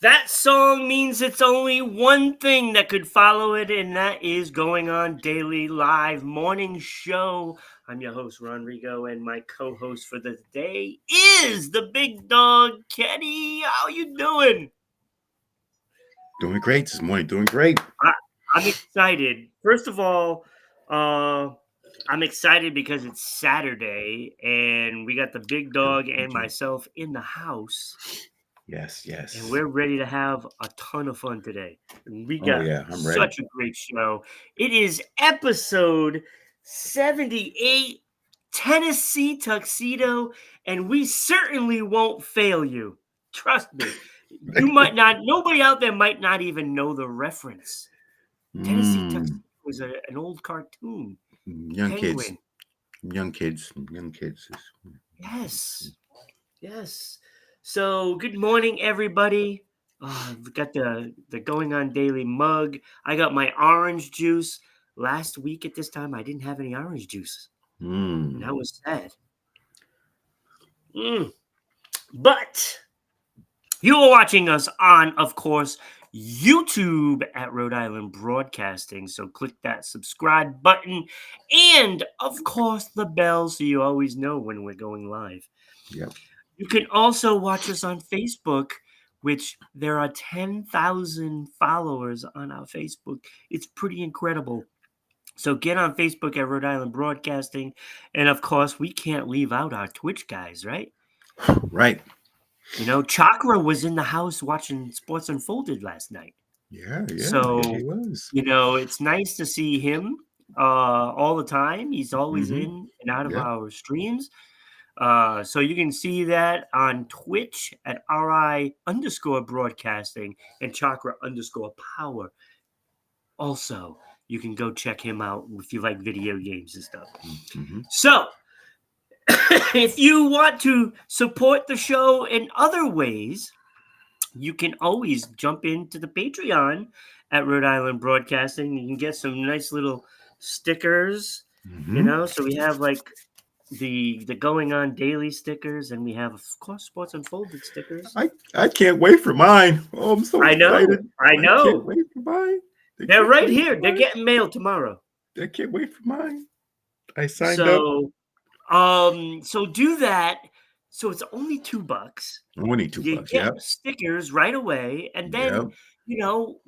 That song means it's only one thing that could follow it, and that is Going On Daily Live Morning Show. I'm your host, Rodrigo, and my co-host for the day is the big dog, Kenny. How you doing? Doing great this morning. Doing great. I'm excited. First of all, uh, I'm excited because it's Saturday, and we got the big True. dog and True. myself in the house. Yes. And Yes. we're ready to have a ton of fun today. And we Oh got yeah, I'm ready. such a great show. It is episode 78, Tennessee Tuxedo, and we certainly won't fail you. Trust me. You might not, nobody out there might not even know the reference. Tennessee Tuxedo Mm, was an old cartoon. young kids. Penguin. Young kids. Young kids. Yes. Yes. So good morning, everybody. We got the Going On Daily mug. I got my orange juice. Last week at this time, I didn't have any orange juice, and Mm. that was sad. Mm. But you are watching us on, of course, YouTube at Rhode Island Broadcasting. So click that subscribe button, and of course the bell, so you always know when we're going live. Yep. You can also watch us on Facebook, which there are 10,000 followers on our Facebook. It's pretty incredible. So get on Facebook at Rhode Island Broadcasting. And of course, we can't leave out our Twitch guys, right? Right. You know, Chakra was in the house watching Sports Unfolded last night. Yeah. Yeah. Yeah. He So, was. it's nice to see him all the time. He's always Mm-hmm. in and out of Yep. our streams. So you can see that on Twitch at RI_broadcasting and Chakra_power. Also, you can go check him out if you like video games and stuff. Mm-hmm. So, if you want to support the show in other ways, you can always jump into the Patreon at Rhode Island Broadcasting. You can get some nice little stickers, Mm-hmm. So we have like the Going On Daily stickers, and we have, of course, Sports Unfolded stickers. I can't wait for mine. Oh, I'm so I know, excited. I I can't know. wait for mine. I They're can't right wait here. for They're mine. getting mailed tomorrow. I can't wait for mine. I signed up. So, so do that. So it's only $2. Only You $2. get Yep. stickers right away, and then Yep. you know,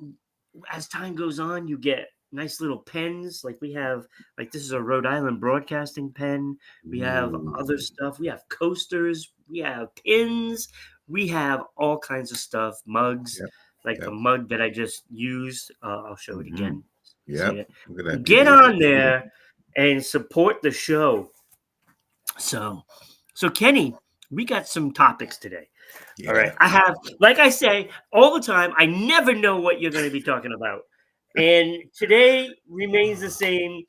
as time goes on, you get nice little pens. Like we have, like this is a Rhode Island Broadcasting pen. We have other Ooh. stuff. We have coasters. We have pins. We have all kinds of stuff. Mugs, Yep. like the Yep. mug that I just used. I'll show it Mm-hmm. again. See Yep. it. Look at that Get beauty. Look at on that beauty. there and support the show. So Kenny, we got some topics today. All right. Yeah. I have, like I say all the time, I never know what you're going to be talking about. And today remains the same.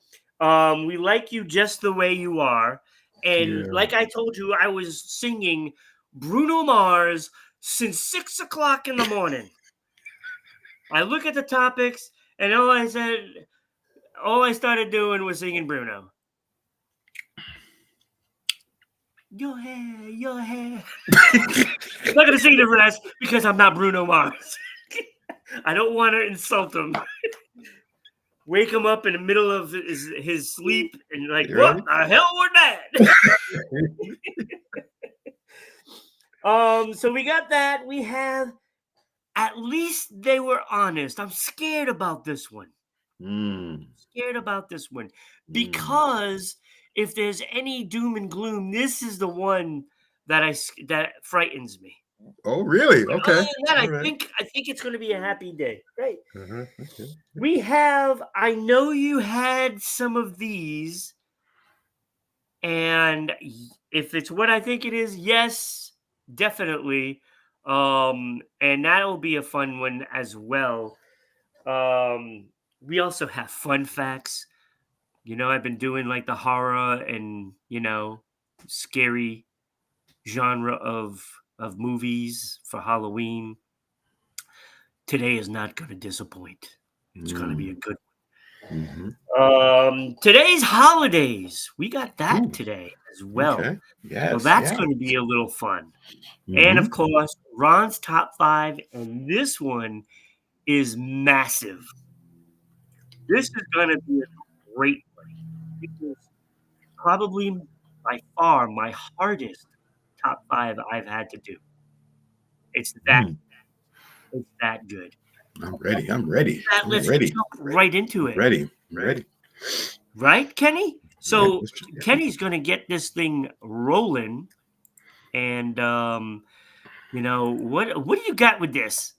We like you just the way you are. And Yeah. like I told you, I was singing Bruno Mars since 6 o'clock in the morning. I look at the topics, and all I started doing was singing Bruno. Your hair, your hair. I'm not going to sing the rest because I'm not Bruno Mars. I don't want to insult him. Wake him up in the middle of his sleep and like, You what ready? the hell were that? So we got that. We have, at least they were honest. I'm scared about this one. Mm. Because if there's any doom and gloom, this is the one that frightens me. Oh, really? But other Okay. than that, All right. I think it's going to be a happy day. Right. Uh-huh. Okay. We have, I know you had some of these, and if it's what I think it is, yes, definitely. And that'll be a fun one as well. We also have fun facts. I've been doing like the horror and, scary genre of movies for Halloween. Today is not going to disappoint. It's going to be a good Mm-hmm. one. Today's holidays. We got that Ooh. today as well. Okay. So Yes. that's Yeah. going to be a little fun. And Mm-hmm. of course, Ron's top 5, and this one is massive. This is gonna be a great one. It is probably by far my hardest top 5 I've had to do. It's that Mm, it's that good. I'm ready. I'm ready. That I'm let's ready. jump right into I'm it. ready. I'm ready. Right, Kenny? Yeah, So let's yeah. Kenny's gonna get this thing rolling, and what do you got with this?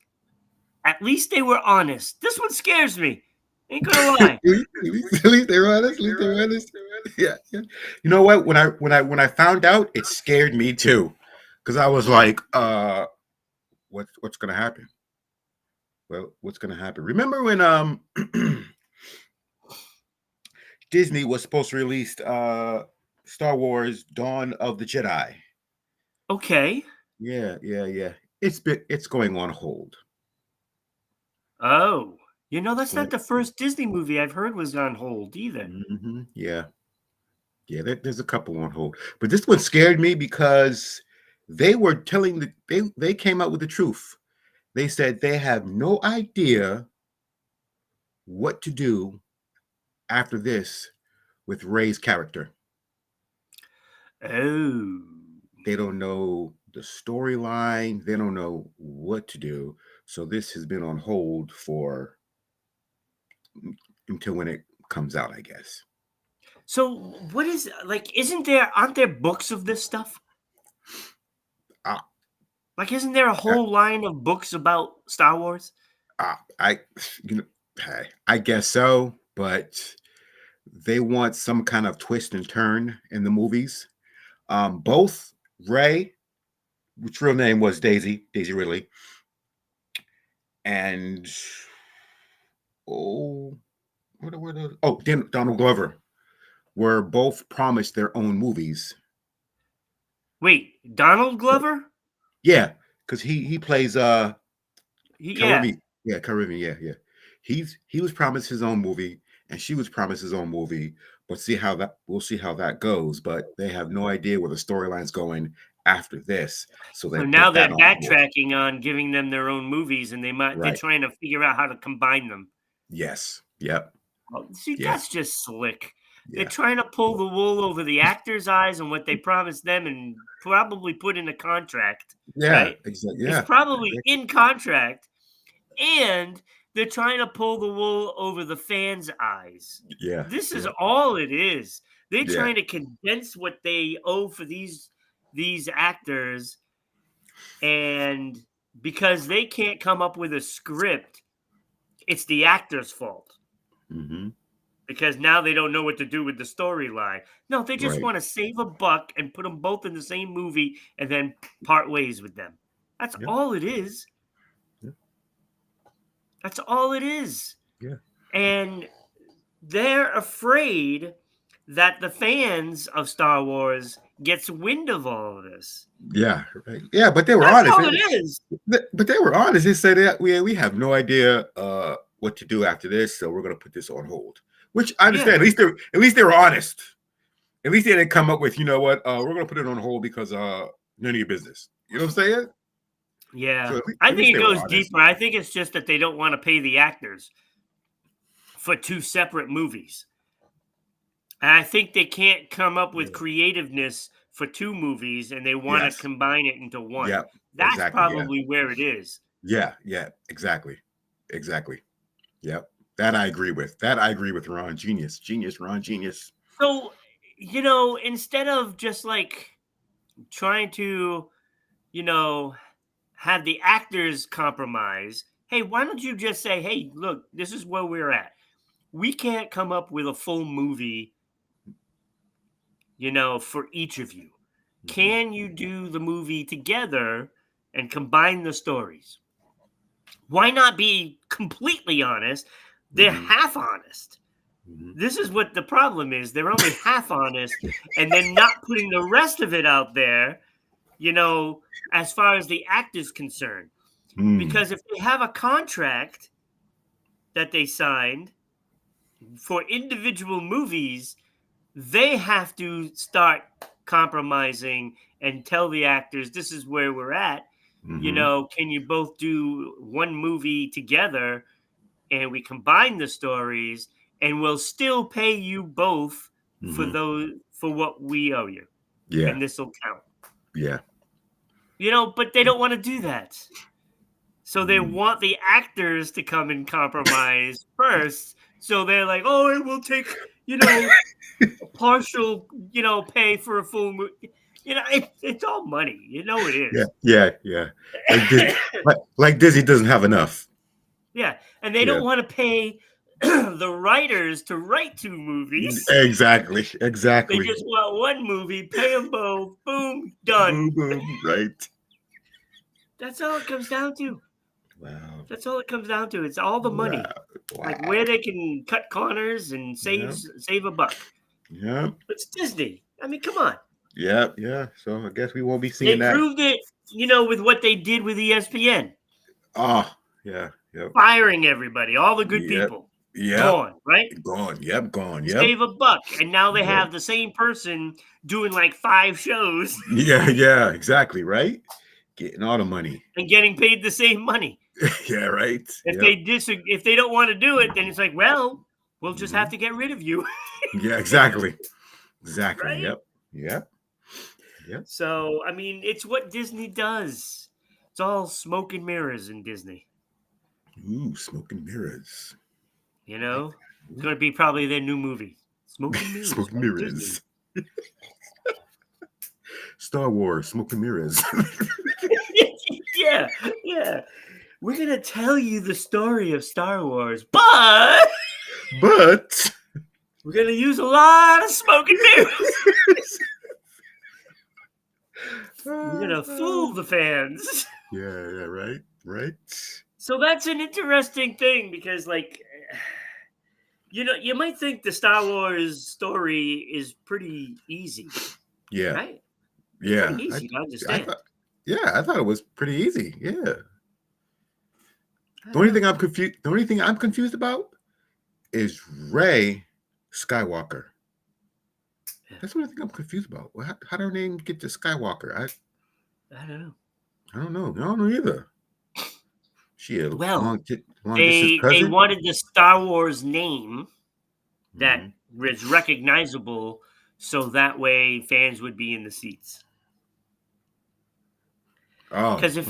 At least they were honest. This one scares me. Ain't gonna lie. At least they're honest. At least they're honest. Yeah, yeah. You know what? When I found out, it scared me too, because I was like, what's gonna happen? Well, what's gonna happen? Remember when Disney was supposed to release Star Wars: Dawn of the Jedi? Okay. Yeah, yeah, yeah. It's going on hold. Oh, It's that's going. not the first Disney movie I've heard was on hold either. Yeah, yeah. There's a couple on hold, but this one scared me because they were telling they came out with the truth. They said they have no idea what to do after this with Ray's character. Oh. They don't know the storyline. They don't know what to do. So this has been on hold for until when it comes out, I guess. So what is like aren't there books of this stuff? Uh, Like isn't there a uh, whole line of books about Star Wars? I, you know, I guess so, but they want some kind of twist and turn in the movies. Both Ray, which real name was Daisy Ridley, and oh, Donald Glover were both promised their own movies. Wait, Donald Glover? Yeah, because he plays Yeah. Karimi. Yeah, Karimi. Yeah, yeah. He was promised his own movie, and she was promised his own movie. But we'll see how that goes. But they have no idea where the storyline's going after this, so they So now put that they're on hold. backtracking on giving them their own movies, and they're Right. trying to figure out how to combine them. Yes. Yep. Well, see, Yeah. that's just slick. They're Yeah. trying to pull the wool over the actors' eyes and what they promised them and probably put in a contract, Yeah. right? Exactly. It's Yeah. probably Exactly. in contract, and they're trying to pull the wool over the fans' eyes. Yeah. This is Yeah. all it is. They're Yeah. trying to condense what they owe for these actors, and because they can't come up with a script, it's the actor's fault Mm-hmm. because now they don't know what to do with the storyline. No, they just Right. want to save a buck and put them both in the same movie and then part ways with them. That's Yeah. all it is. Yeah. That's all it is. Yeah. And they're afraid that the fans of Star Wars gets wind of all of this. Yeah. Right. Yeah. But they were That's honest. all it is. But they were honest. They said that we have no idea what to do after this, so we're going to put this on hold. Which I Yeah. understand. At least they were honest. At least they didn't come up with, you know what, we're going to put it on hold because none of your business. You know what I'm saying? So Yeah. at least, I at least think they it were goes honest. deeper. I think it's just that they don't want to pay the actors for two separate movies. And I think they can't come up with Yeah. creativeness for two movies and they want to Yes. combine it into one. Yep. That's Exactly. Yeah. probably where it is. Yeah. Yeah. Exactly. Exactly. Yep. That I agree with. That I agree with Ron. Genius. Genius. Ron. Genius. So, instead of just like trying to, you know, have the actors compromise, hey, why don't you just say, hey, look, this is where we're at. We can't come up with a full movie, for each of you. Mm-hmm. Can you do the movie together and combine the stories? Why not be completely honest? They're Mm-hmm. half honest. Mm-hmm. This is what the problem is. They're only half honest and then not putting the rest of it out there, as far as the actor's concerned. Mm. Because if they have a contract that they signed for individual movies, they have to start compromising and tell the actors this is where we're at. Mm-hmm. can you both do one movie together and we combine the stories and we'll still pay you both Mm-hmm. for what we owe you, Yeah. and this will count. Yeah. But they don't want to do that. So they Mm. want the actors to come and compromise first. So they're like, "Oh, it will take, a partial, pay for a full movie." It's all money. It Yeah. is. Yeah. Yeah. Like Disney, like Disney doesn't have enough. Yeah, and they Yeah. don't want to pay the writers to write two movies. Exactly. They Exactly. just want one movie, pay them both, boom, Boom. done. Boom. Right. That's all it comes down to. Wow. That's all it comes down to. It's all the Wow. money, like Wow. where they can cut corners and Yeah. save a buck. Yeah. It's Disney. I mean, come on. Yeah. Yeah. So I guess we won't be They seeing that. proved it, with what they did with ESPN, Oh. Yeah. Yep. firing everybody, all the good Yep. people, Yep. gone, right? Gone. Yep. Gone. To Yep. save a buck, and now they Yep. have the same person doing like 5 shows Yeah. Yeah. Exactly. Right. Getting all the money. and getting paid the same money. Yeah. Right. If Yep. if they don't want to do it, then it's like, well, we'll just have Mhm. to get rid of you, Yeah. Exactly. Exactly. right? Yep. Yep. Yep. So, I mean, it's what Disney does. It's all smoke and mirrors in Disney. Ooh, smoke and mirrors. It's going to be probably their new movie, Smoke and Mirrors Smoke and from Disney. mirrors. Star Wars, smoke and mirrors. Yeah, yeah. We're going to tell you the story of Star Wars, but But we're going to use a lot of smoke and mirrors. We're going to fool the fans. yeah, yeah, right, right. So that's an interesting thing because, like, you might think the Star Wars story is pretty easy, Yeah, right? yeah. Pretty easy to I understand. thought, yeah, I thought it was pretty easy. Yeah. I The don't only know. thing I'm confused. The only thing I'm confused about is Rey Skywalker. Yeah. That's the only thing I'm confused about. How did her name get to Skywalker? I don't know. I don't know. I don't know either. She a Well, long distance they cousin. wanted the Star Wars name that Mhm. was recognizable, so that way fans would be in the seats. Oh, Because okay. So,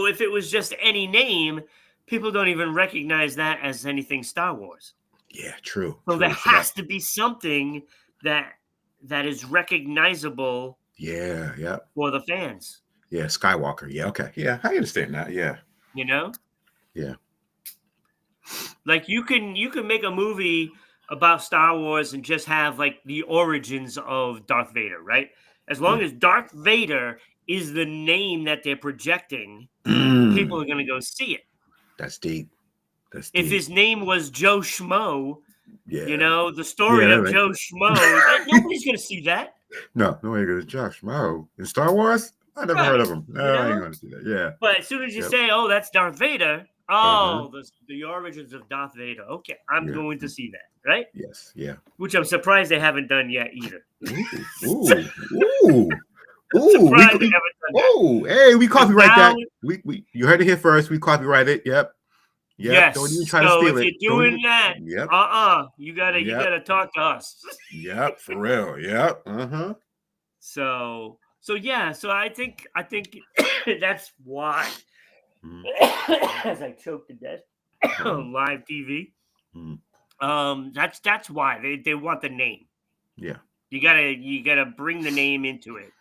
if it was just any name, people don't even recognize that as anything Star Wars. yeah, true, So there true. So that, has to be something that is recognizable yeah, yeah, for the fans. yeah. Skywalker. Yeah, okay. Yeah, I understand that. Yeah, You know, yeah. like you can make a movie about Star Wars and just have like the origins of Darth Vader, right? As long Yeah. as Darth Vader is the name that they're projecting, people Mm, are going to go see it. that's deep. That's If deep. his name was Joe Schmo, Yeah, the yeah. story That's of right. Joe Schmo, nobody's going to see that, No, no, ain't gonna Josh. Wow, in Star Wars, I never heard right? of him. No, You I ain't know, gonna see that. Yeah. but as soon as you Yep. say, "Oh, that's Darth Vader," Uh-huh. oh, the origins of Darth Vader. Okay, I'm Yeah. going to see that, right? Yes. Yeah. Which I'm surprised they haven't done yet either. Ooh. Ooh. Ooh. I'm Ooh. surprised they haven't done that. Oh, hey, we Because copyright now, that. We you heard it here first. We copyright it. Yep. Yep. Don't even yes. try to So steal if it. you're Don't doing even. that, Yep. you Yep. gotta talk to us. Yep. For real. Yep. Uh-huh. So yeah. So I think that's why. Mm, As I choked to death mm, on live TV. mm. That's why they want the name. Yeah. You gotta bring the name into it.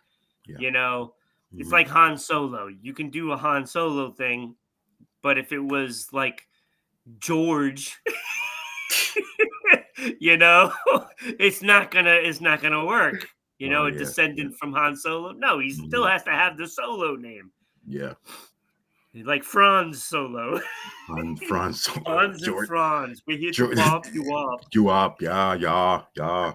Yeah. You know, it's Mhm. like Han Solo. You can do a Han Solo thing, but if it was like George, you know, it's not gonna work. Oh A yeah. Yeah. descendant from Han Solo. No, he still Mhm. has to have the Solo name, Yeah. like Franz Solo. On France Solo. Hans and George. Franz, we're here to George. pop you up. You up. Yeah. Yeah. Yeah.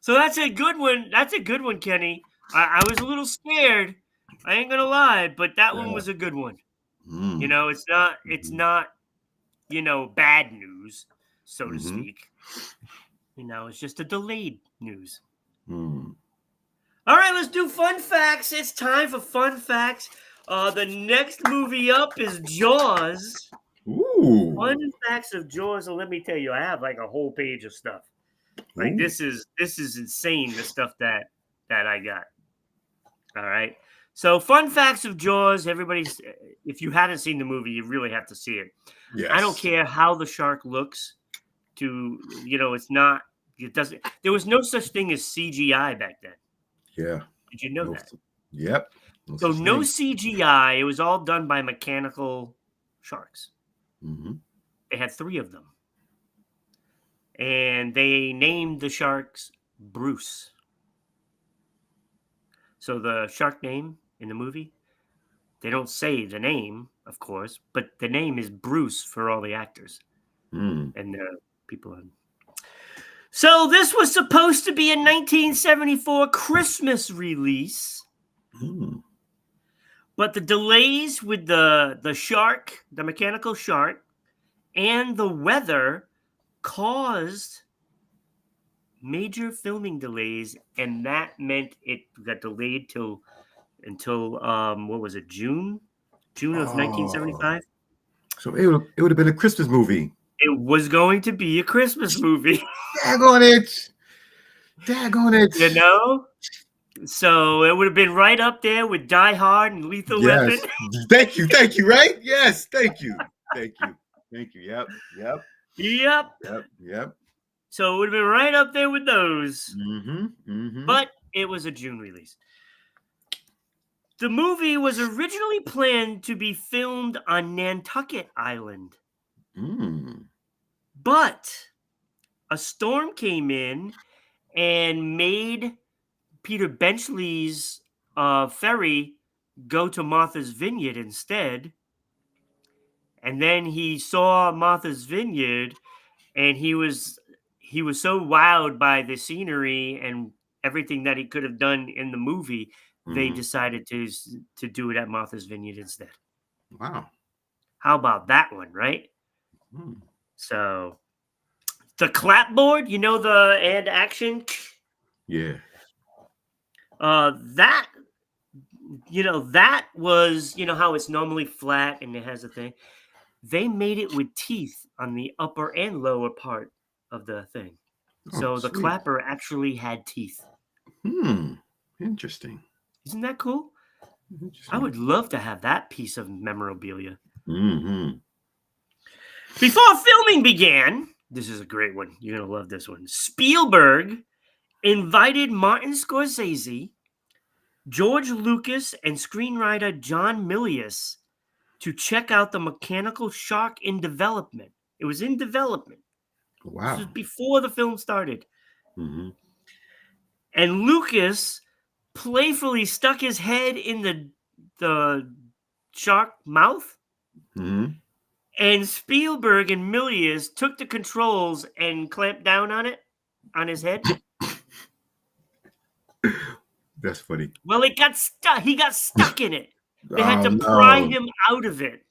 So that's a good one. That's a good one, Kenny. I was a little scared. I ain't gonna lie, but that one Yeah. was a good one. Mm. It's Mhm. not bad news, so to Mhm. speak. It's just a delayed news. Mm. All right, let's do fun facts. It's time for fun facts. The next movie up is Jaws. Ooh. Fun facts of Jaws. And let me tell you, I have like a whole page of stuff. Like Ooh. this is insane. The stuff that I got. All right. So fun facts of Jaws. Everybody's. If you haven't seen the movie, you really have to see it. I don't Yes. care how the shark looks. It's not. It doesn't. There was no such thing as CGI back then. Yeah. Did you know No. that? Yep. No So such no thing. CGI. It was all done by mechanical sharks. Hmm. They had 3 of them. And they named the sharks Bruce. So the shark name in the movie, they don't say the name, of course, but the name is Bruce for all the actors Mm. and the people. So this was supposed to be a 1974 Christmas release, Mm. but the delays with the shark, the mechanical shark, and the weather caused major filming delays, and that meant it got delayed until what was it, June of Oh. 1975. So it would have been a Christmas movie. It was going to be a Christmas movie. Dag on it. Dag on it. you know so it would have been right up there with Die Hard and Lethal Weapon. Yes. Thank you. Thank you. Right? Yes. Thank you. Thank you. Thank you. Yep. Yep. Yep. Yep. Yep. So it would have been right up there with those, Mm-hmm. Mm-hmm. but it was a June release. The movie was originally planned to be filmed on Nantucket Island, Mm. but a storm came in and made Peter Benchley's ferry go to Martha's Vineyard instead. And then he saw Martha's Vineyard, and he was so wowed by the scenery and everything that he could have done in the movie. They Mm-hmm. decided to do it at Martha's Vineyard instead. Wow. How about that one, right? Mm. So the clapboard, the and action, Yeah. that that was how it's normally flat and it has a thing. They made it with teeth on the upper and lower part of the thing. Oh, So the sweet. clapper actually had teeth. Hmm. Interesting. Isn't that cool? I Interesting. would love to have that piece of memorabilia. Mm-hmm. Before filming began, this is a great one. You're going to love this one. Spielberg invited Martin Scorsese, George Lucas, and screenwriter John Milius to check out the mechanical shark in development. It was in development. This was Wow. before the film started. Mm-hmm. And Lucas playfully stuck his head in the shark mouth, Mm-hmm. and Spielberg and Milius took the controls and clamped down on his head. That's funny. Well, it got stuck. He got stuck in it. They had Oh to pry no. him out of it.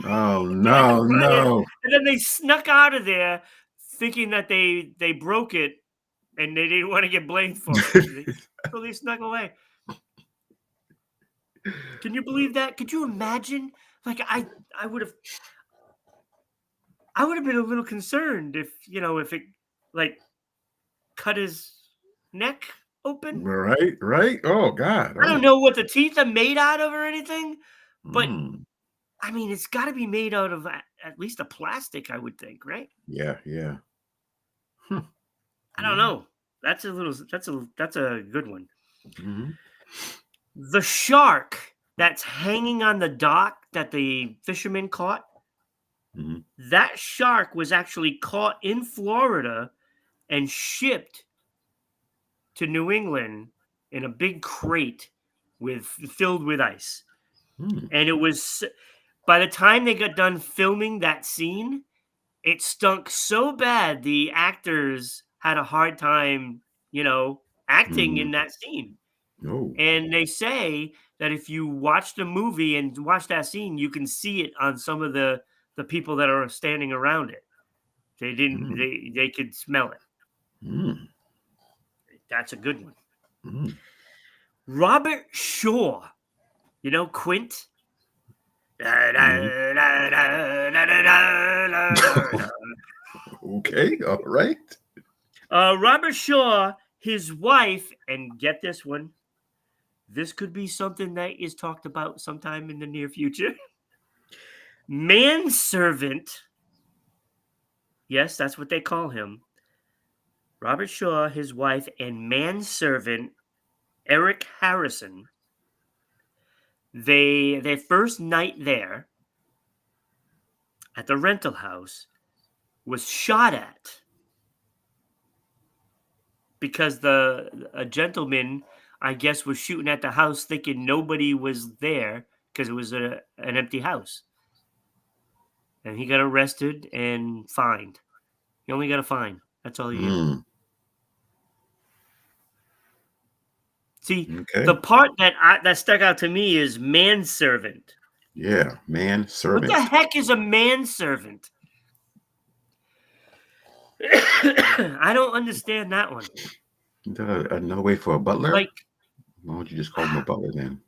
Oh They had to no, pry it, no. and then they snuck out of there, thinking that they broke it, and they didn't want to get blamed for it. So they snuck away. Can you believe that? Could you imagine? Like I would have been a little concerned if it like cut his neck open. Right, right. Oh God. I don't Oh. know what the teeth are made out of or anything, but Mm. I mean, it's got to be made out of at least a plastic, I would think, right? Yeah, yeah. Hmm. I don't Mm-hmm. know. That's a good one. Mm-hmm. The shark that's hanging on the dock that the fisherman caught, Mm-hmm. that shark was actually caught in Florida and shipped to New England in a big crate filled with ice. Mm. And it was by the time they got done filming that scene, it stunk so bad the actors had a hard time, acting Mm. in that scene. Oh. And they say that if you watch the movie and watch that scene, you can see it on some of the people that are standing around it. They didn't Mm. they could smell it. Mm. That's a good one. Mm. Robert Shaw, you know, Quint. Mhm. Okay, all right. Robert Shaw, his wife, and get this one. This could be something that is talked about sometime in the near future. Manservant. Yes, that's what they call him. Robert Shaw, his wife, and manservant Eric Harrison. Their first night there at the rental house was shot at because the a gentleman, I guess, was shooting at the house thinking nobody was there because it was an empty house. And he got arrested and fined. He only got a fine. That's all you get. Mm, See, the okay. part that stuck out to me is manservant. Yeah, man What the servant. heck is a manservant? I don't understand that one. Another way for a butler? Like, Why don't you just call him a butler then?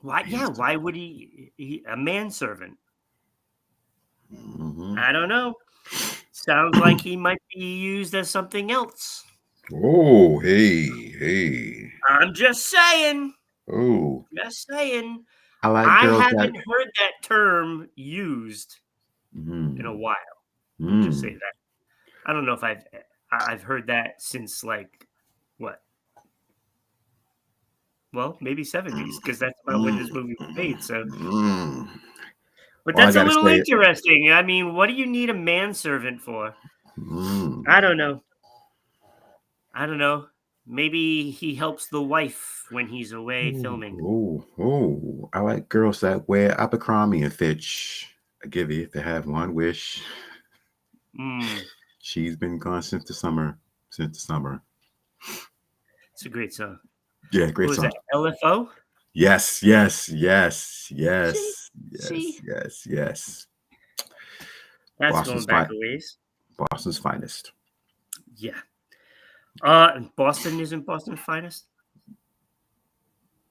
why? Man Yeah, why would a manservant? hmm I don't know. Sounds like he might be used as something else. Oh, hey, hey. I'm just saying. Oh, Just saying. I like I girls that. haven't heard that term used in a Mm, while. Let me just say mm, that. I don't know if I've heard that since like what? Well, maybe 70s because that's about when this mm, movie was made. So, mm. but All I that's a gotta little say, interesting. I mean, what do you need a manservant for? mm. I don't know. I don't know. Maybe he helps the wife when he's away Oh, filming. oh, I like girls that wear Abercrombie and Fitch. I give you if they have one wish. Mm, She's been gone since the summer. Since the summer. it's a great song. Yeah, What great was song. that? LFO? Yes, yes, yes, See, yes, yes, see, yes, yes. that's Boston's going back fine. a ways. Boston's finest. Yeah. And Boston isn't Boston's finest.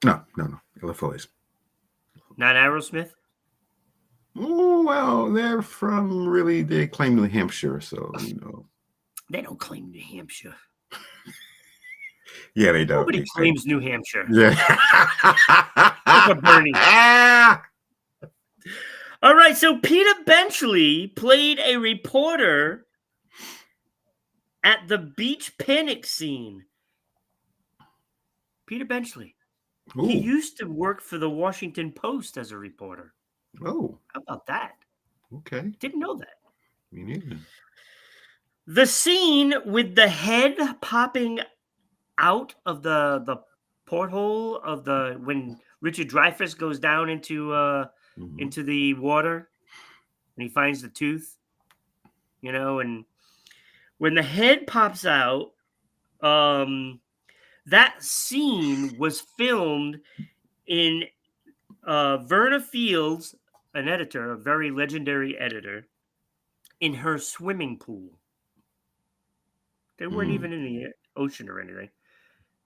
No, no, no. LFO is. Not Aerosmith. Oh well, they're from really. They claim New Hampshire, so you know. They don't claim New Hampshire. Yeah, they don't. Nobody They claim. claims New Hampshire. Yeah. Look at Bernie. All right, so Peter Benchley played a reporter at the beach panic scene. Peter Benchley. He Oh, used to work for the Washington Post as a reporter. oh, How about that? okay. Didn't know that. Me neither. The scene with the head popping out of the porthole of the when Richard Dreyfuss goes down Mm-hmm. into the water and he finds the tooth, and when the head pops out, um, that scene was filmed in Verna Fields, an editor, a very legendary editor, in her swimming pool. They weren't Mm. even in the ocean or anything.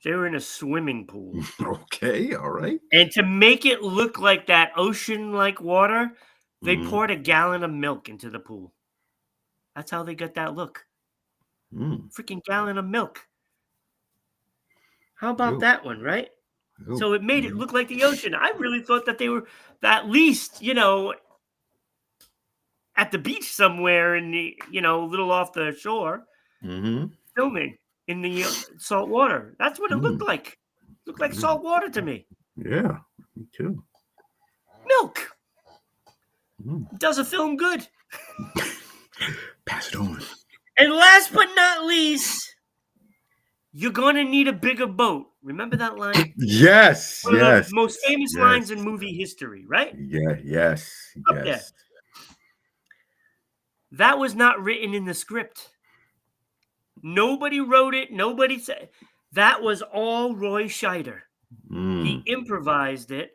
They were in a swimming pool. Okay, all right. And to make it look like that ocean-like water, they Mm-hmm. poured a gallon of milk into the pool. That's how they got that look. Mm. Freaking gallon of milk. How about Ew, that one, right? ew. So it made it look like the ocean. I really thought that they were at least, at the beach somewhere in the, a little off the shore Mm-hmm. filming in the salt water. That's what it looked Mm. like. Looked like salt water to me. Yeah, me too. Milk Mm. does a film good. Pass it on. And last but not least, you're going to need a bigger boat. Remember that line? Yes, One of the yes, most famous yes. lines in movie history, right? Yeah, yes, Up there. yes. That was not written in the script. Nobody wrote it. Nobody said. That was all Roy Scheider. He Mm. improvised it,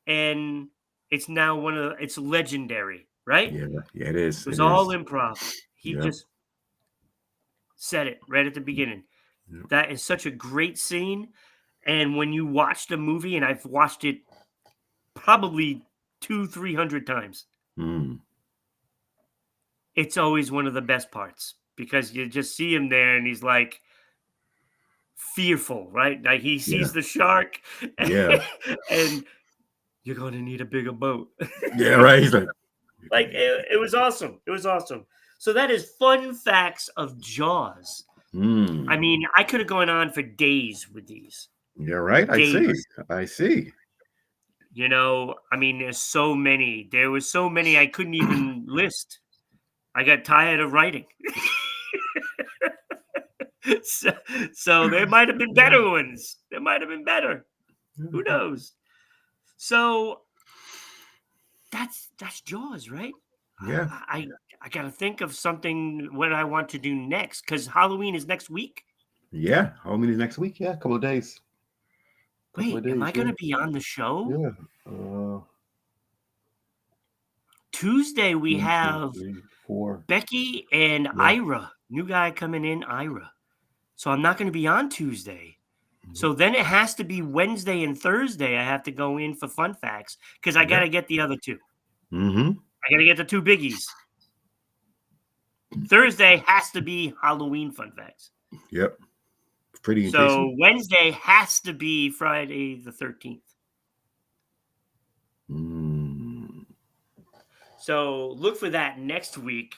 and it's now it's legendary, right? Yeah, yeah, it is. It was It all is. improv. He Yep. just said it right at the beginning. Yep. That is such a great scene. And when you watch the movie, and I've watched it probably 200-300 times, Mm. it's always one of the best parts because you just see him there and he's like fearful, right? Like he Yeah. sees the shark Yeah. and you're going to need a bigger boat. Yeah. Right. He's like, "You're Like gonna need it was awesome. It was awesome. So that is fun facts of Jaws. I Mm. mean, I could have gone on for days with these. Yeah. Right. I see. Days. I see. I mean, there's so many. There was so many I couldn't even list. I got tired of writing. so, so there might have been Yeah. better ones. There might have been better. Who knows? So that's Jaws, right? Yeah. I gotta think of something what I want to do next because Halloween is next week. Yeah. Halloween is next week. Yeah. A couple of days. Couple of Wait, am I days. Yeah. gonna be on the show? Yeah. Uh, Tuesday we 1, 2, have 3, 4. Becky and Yeah. Ira, new guy coming in, Ira. So I'm not gonna be on Tuesday. Mhm. So then it has to be Wednesday and Thursday. I have to go in for fun facts because I Yep. gotta get the other two. Mm-hmm. I gotta get the two biggies. Thursday has to be Halloween fun facts. Yep. Pretty and Jason. So Wednesday has to be Friday the 13th. Mm. So look for that next week.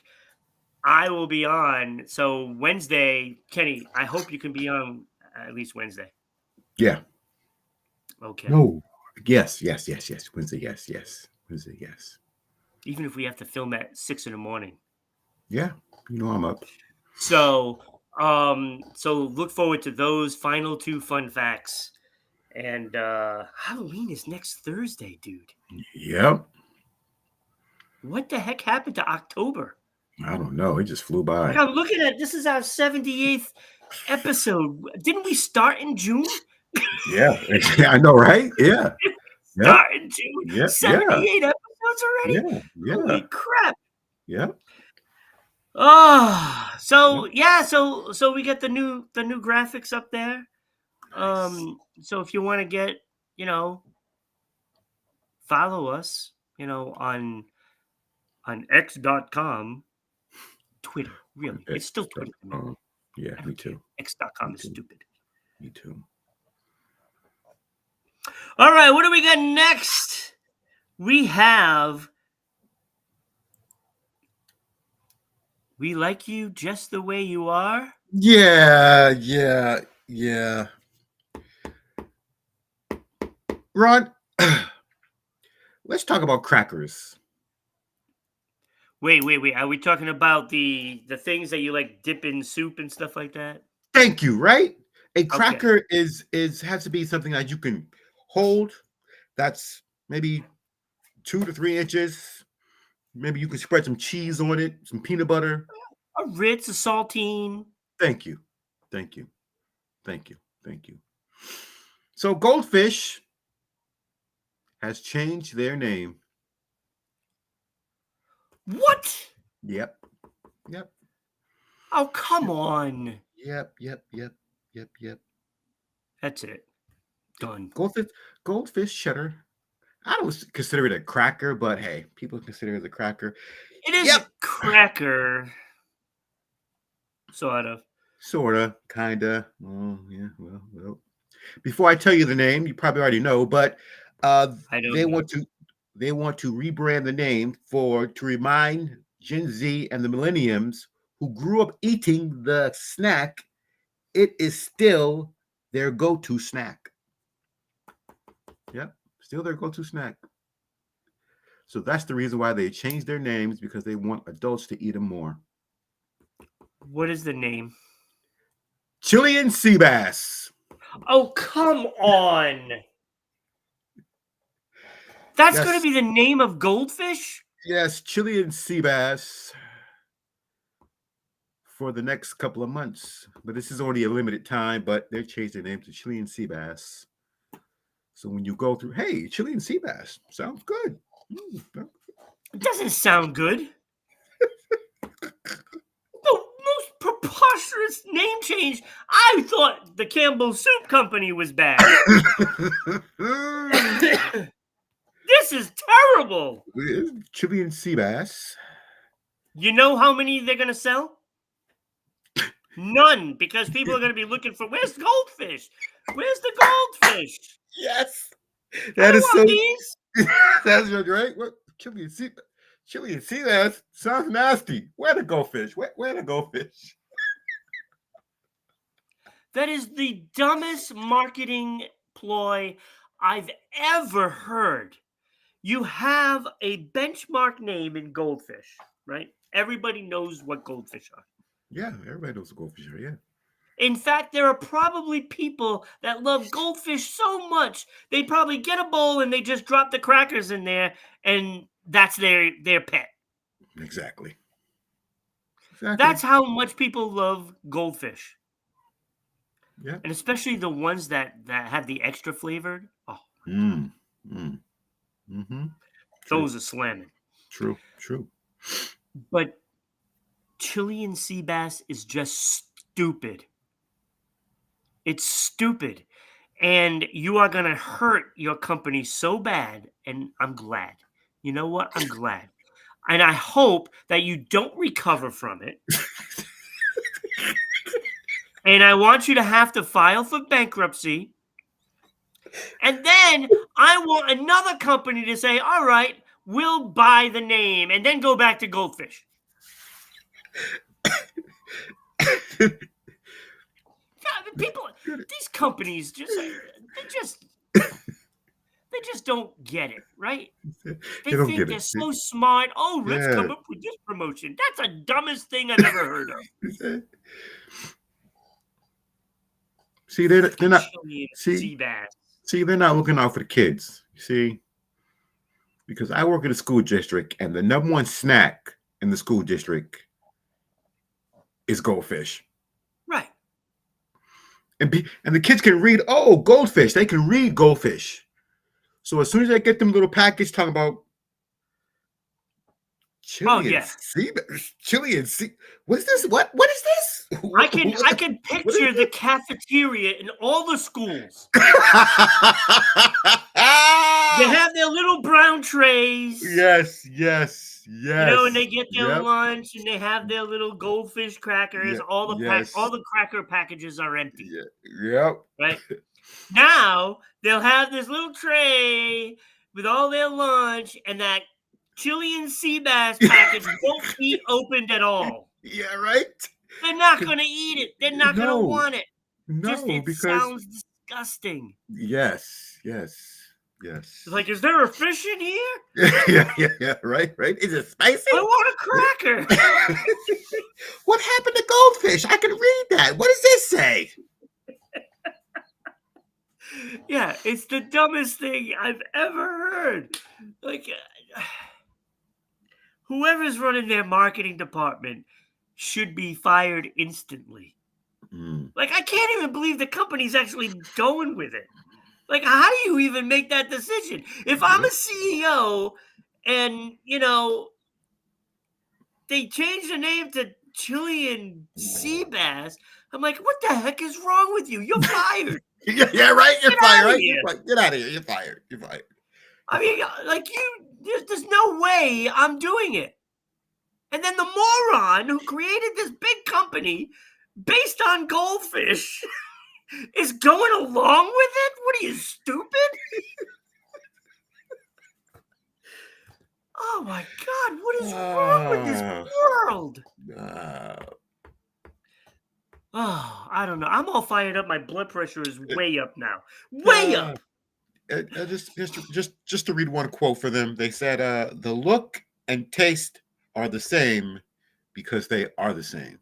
I will be on. So Wednesday, Kenny, I hope you can be on at least Wednesday. Yeah. Okay. No. Yes. Yes. Yes. Yes. Wednesday. Yes. Yes. Wednesday. Yes. Even if we have to film at 6 in the morning. Yeah. You know I'm up. So so look forward to those final two fun facts. And Halloween is next Thursday, dude. Yep. What the heck happened to October? I don't know. It just flew Like by. I'm looking at this is our 78th episode. Didn't we start in June? Yeah. I know, right? Yeah. Yep. Start in June. Yeah. Yeah. 78 episodes already? Yeah. Yeah. Holy crap. Yeah. Oh, so Yep. yeah, so we get the new graphics up there. Nice. So if you want to get, follow us, on x.com, Twitter, really. It's still Twitter to me. Yeah. I Me don't care. too. X.com Me is too. stupid. Me too. All right, what do we got next? We have We Like You Just the Way You Are. Yeah. Yeah. Yeah. Ron, let's talk about crackers. Wait. Are we talking about the things that you like dip in soup and stuff like that? Thank you. Right? A Okay. cracker is has to be something that you can hold. That's maybe 2 to 3 inches. Maybe you can spread some cheese on it, some peanut butter. A Ritz, a saltine. Thank you. Thank you. Thank you. Thank you. So Goldfish has changed their name. What? Yep. Yep. Oh, come on. Yep. Yep. Yep. Yep. Yep. That's it. Done. Goldfish cheddar. I don't consider it a cracker, but hey, people consider it a cracker. It is Yep. a cracker. Sort of. Sorta, kinda. Oh, yeah. Well. Before I tell you the name, you probably already know, but I don't they know. want to rebrand the name to remind Gen Z and the millenniums who grew up eating the snack. It is still their go-to snack. Yep, still their go-to snack. So that's the reason why they changed their names, because they want adults to eat them more. What is the name? Chilean sea bass. Oh, come on. That's going to Yes, be the name of Goldfish? yes, Chilean sea bass for the next couple of months. But this is only a limited time, but they're changed their name to Chilean sea bass. So when you go through, hey, Chilean sea bass, sounds good. It doesn't sound good. No, most preposterous name change. I thought the Campbell Soup Company was bad. This is terrible. Chilean sea bass. You know how many they're going to sell? None, because people are going to be looking for, where's goldfish? Where's the goldfish? Yes, I that don't is so. want these. That's right. What Chilean sea bass sounds nasty. Where the goldfish? Where the goldfish? That is the dumbest marketing ploy I've ever heard. You have a benchmark name in goldfish, right? Everybody knows what goldfish are. Yeah, everybody knows the goldfish are. Yeah. In fact, there are probably people that love goldfish so much, they probably get a bowl and they just drop the crackers in there, and that's their pet. Exactly. That's how much people love goldfish. Yeah. And especially the ones that have the extra flavored. Oh, Mm-hmm. those are slamming. True. But Chilean sea bass is just stupid. It's stupid. And you are going to hurt your company so bad. And I'm glad. You know what? I'm glad. And I hope that you don't recover from it. And I want you to have to file for bankruptcy. And then I want another company to say, all right, we'll buy the name, and then go back to goldfish. People, these companies they just don't get it, right? They don't think get they're it. so smart. Oh, let's come up with this promotion. That's the dumbest thing I've ever heard of. See, they're not. Sea bass. See, they're not looking out for the kids. You see, because I work in a school district, and the number one snack in the school district is goldfish. Right. And the kids can read. Oh, goldfish! They can read goldfish. So as soon as I get them little packets talking about Chilean sea. What is this? What is this? I can picture the cafeteria in all the schools. They have their little brown trays. Yes. You know, and they get their lunch, and they have their little goldfish crackers. All the cracker packages are empty. Yep. Right. Now they'll have this little tray with all their lunch, and that Chilean sea bass package won't be opened at all. Yeah, right. They're not going to eat it. They're not going to want it. No, because sounds disgusting. Yes. It's like, is there a fish in here? Yeah. Right. Is it spicy? I want a cracker. What happened to goldfish? I can read that. What does this say? Yeah, it's the dumbest thing I've ever heard. Like, whoever's running their marketing department should be fired instantly. Like, I can't even believe the company's actually going with it. Like, how do you even make that decision? If I'm a CEO and, they change the name to Chilean sea bass, I'm like, what the heck is wrong with you? You're fired. Yeah, right. You're fired, right? Get out of here. You're fired. I mean, like, there's no way I'm doing it. And then the moron who created this big company based on goldfish is going along with it? What are you, stupid? Oh my God, what is wrong with this world? Oh, I don't know. I'm all fired up. My blood pressure is way up now. Way up. Just to read one quote for them. They said, the look and taste are the same because they are the same.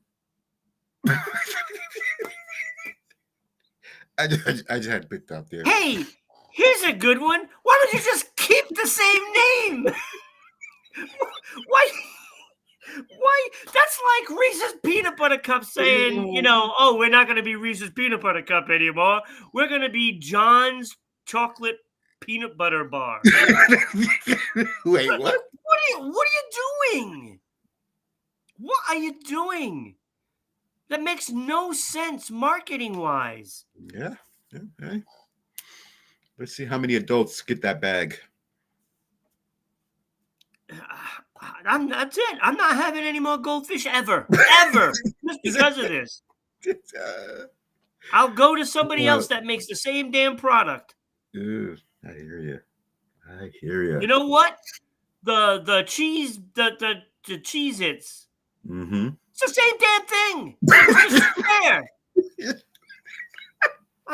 I just had to pick that up there. Hey, here's a good one. Why don't you just keep the same name? Why? That's like Reese's Peanut Butter Cup saying, we're not going to be Reese's Peanut Butter Cup anymore. We're going to be John's Chocolate Peanut Butter Bar. Wait, what? What are you doing? What are you doing? That makes no sense marketing wise. Yeah. Yeah. Hey. Let's see how many adults get that bag. That's it. I'm not having any more goldfish ever, ever, just because of this. uh, I'll go to somebody uh, else that makes the same damn product. I hear you. I hear you. You know what? The cheese the Cheez-Its. Mm-hmm. It's the same damn thing. It's just square.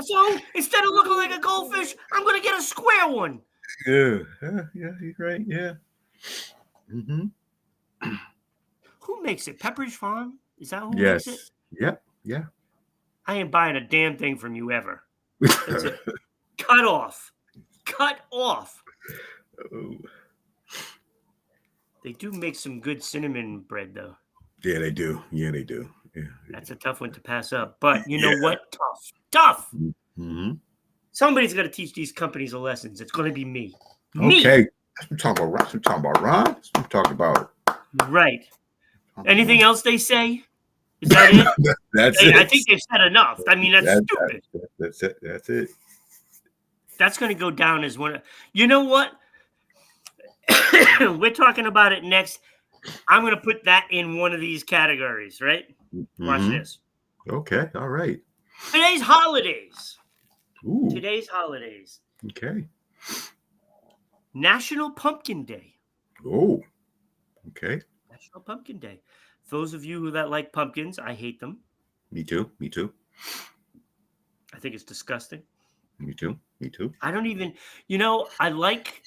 So instead of looking like a goldfish, I'm gonna get a square one. Yeah. Yeah. You're right. Yeah. Mm-hmm. Who makes it? Pepperidge Farm? Is that who makes it? Yes. Yep. Yeah. I ain't buying a damn thing from you ever. That's it. Cut off. Cut off. Oh, They do make some good cinnamon bread though. yeah, they do. Yeah, they do. Yeah. That's a tough one to pass up. But you know Yeah. what? Tough. Tough. Mm-hmm. Somebody's got to teach these companies a lesson. It's going to be me. Okay. Me. That's what I'm talking about. That's what I'm talking about, Ron. That's what I'm talking about. Right. Talking Anything about. else they say? Is that it? That's I it. think they've said enough. I mean, that's stupid. That's it. That's it. That's going to go down as one. You know what? We're talking about it next. I'm going to put that in one of these categories, right? Watch Mm-hmm. this. Okay. All right. Today's holidays. Ooh. Today's holidays. Okay. National Pumpkin Day. Oh. Okay. National Pumpkin Day. Those of you that like pumpkins, I hate them. Me too. Me too. I think it's disgusting. Me too. Me too. I don't even, I like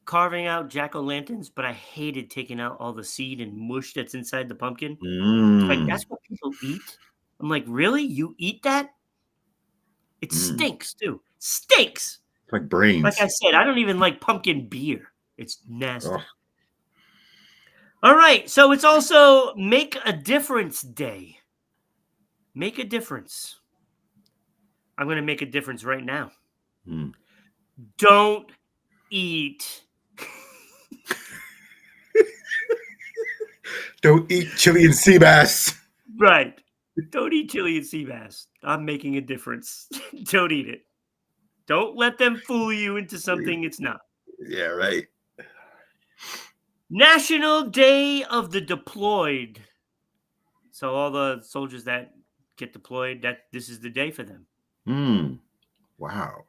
carving out jack-o'-lanterns, but I hated taking out all the seed and mush that's inside the pumpkin. Like, Mm. that's what people eat? I'm like, really? You eat that? It stinks, too. Stinks! It's like brains. Like I said, I don't even like pumpkin beer. It's nasty. Oh. All right, so it's also Make a Difference Day. Make a difference. I'm going to make a difference right now. Mm. Don't eat. Don't eat chili and sea bass. Right. Don't eat chili and sea bass. I'm making a difference. Don't eat it. Don't let them fool you into something it's not. Yeah, right. National Day of the Deployed. So all the soldiers that get deployed, this is the day for them. Wow.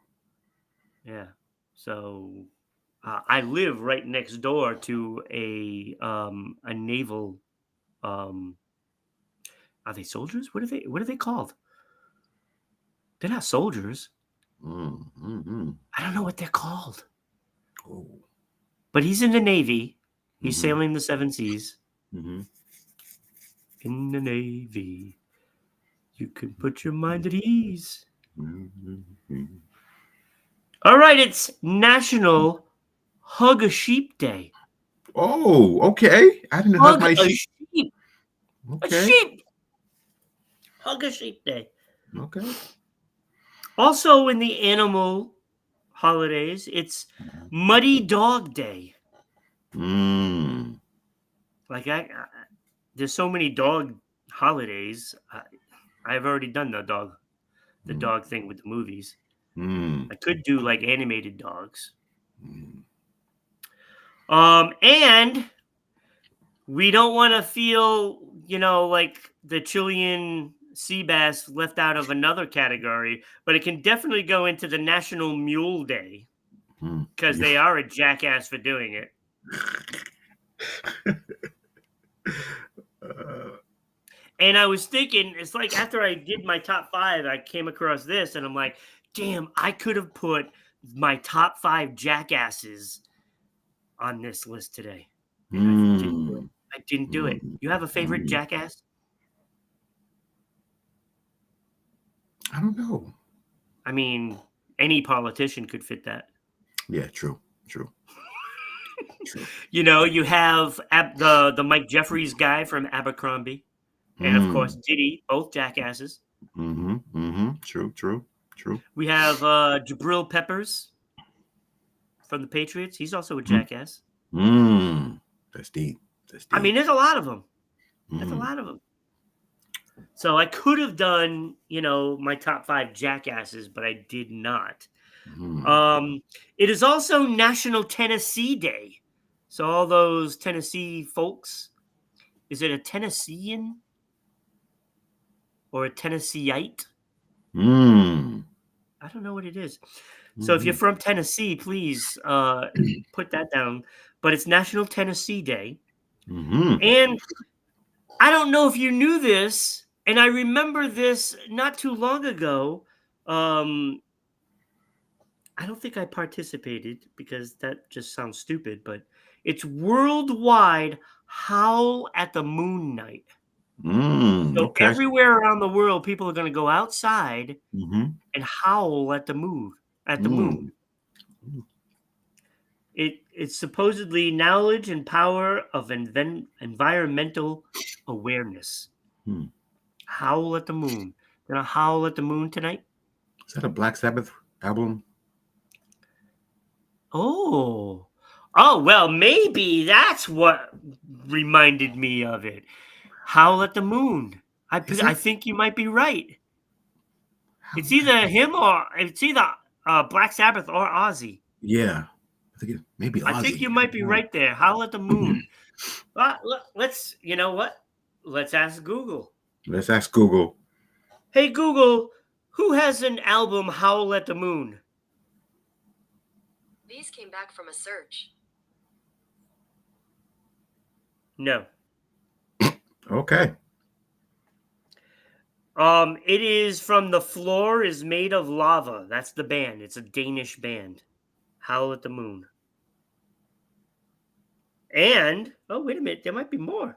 Yeah. So I live right next door to a naval. Are they soldiers? What are they called? They're not soldiers. Mm-hmm. I don't know what they're called. Oh. But he's in the Navy. He's sailing the 7 seas. Mm-hmm. In the Navy, you can put your mind at ease. Mm-hmm. All right, it's National Hug a Sheep Day. Oh, okay. I didn't hug my sheep. Sheep. Okay. A sheep. Hug a Sheep Day. Okay. Also, in the animal holidays, it's Muddy Dog Day. Like there's so many dog holidays. I've already done the dog thing with the movies. I could do like animated dogs. And we don't want to feel, like the Chilean sea bass left out of another category, but it can definitely go into the National Mule Day because they are a jackass for doing it. And I was thinking, it's like after I did my top 5, I came across this and I'm like, damn, I could have put my top 5 jackasses on this list today. And I didn't do it. You have a favorite jackass? I don't know. I mean, any politician could fit that. Yeah, true. You have the Mike Jeffries guy from Abercrombie. And of course, Diddy, both jackasses. True. We have Jabril Peppers from the Patriots. He's also a jackass. That's deep. I mean, there's a lot of them. That's a lot of them. So I could have done, my top 5 jackasses, but I did not. Mm. Um, it is also National Tennessee Day. So all those Tennessee folks, is it a Tennessean or a Tennesseeite? Mm. I don't know what it is. So if you're Mhm. from Tennessee, please put that down. But it's National Tennessee Day. Mhm. And I don't know if you knew this, and I remember this not too long ago. Um, I don't think I participated because that just sounds stupid, but it's worldwide Howl at the Moon Night. Mm. So Okay. everywhere around the world, people are going to go outside Mhm. and howl at the moon. At the moon, Mm. Mm. it's supposedly knowledge and power of environmental awareness. Hmm. Howl at the moon. Gonna howl at the moon tonight. Is that a Black Sabbath album? Oh, oh well, maybe that's what reminded me of it. Howl at the moon. Is I it? think you might be right. It's Howl at either the him or it's either Black Sabbath or Ozzy. Yeah. I think it maybe I think Ozzy. you I might don't be know. right there. Howl at the moon. Let's. You know what? Let's ask Google. Let's ask Google. Hey Google, who has an album Howl at the Moon? These came back from a search. No. Okay. It is from The Floor is Made of Lava. That's the band. It's a Danish band. Howl at the Moon. And oh, wait a minute, there might be more.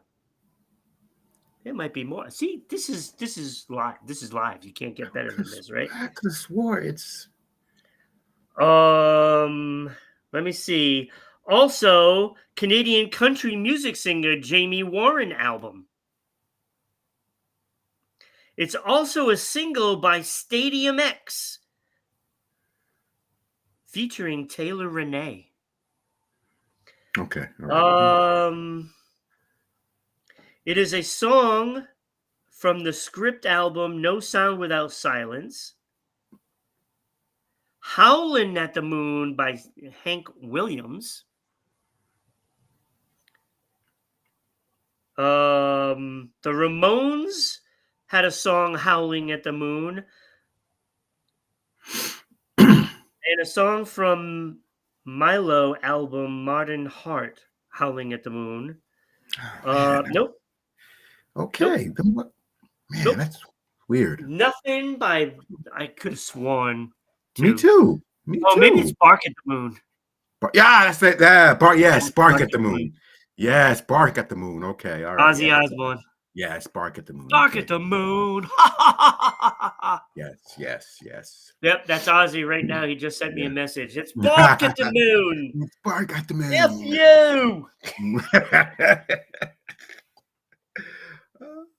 There might be more. See, this is live. This is live. You can't get better than this, right? I could have swore it's Um, Let me see. Also, Canadian country music singer Jamie Warren album. It's also a single by Stadium X featuring Taylor Renee. okay. All right. Um, it is a song from the script album No Sound Without Silence. Howlin' at the Moon by Hank Williams. The Ramones had a song Howling at the Moon and a song from Milo album Modern Heart Howling at the Moon. Oh, man. Nope, nope, Okay. Then what? Man, nope. that's weird. Nothing by I could have sworn Me to. too. Me Oh, maybe it's too. Bark at the Moon. Yeah, that's it. Yeah, bark. Yeah, Yes, it's bark Bark at at the the Moon. moon. Yes, bark at the moon. Okay. All right. Ozzy Yeah, that's it. Osbourne. Yes, bark at the moon. Bark Okay. at the Moon. Yes. Yes. Yes. Yep, that's Ozzy right now. He just sent me a Yeah. message. It's Bark at the Moon. bark at the F moon. you.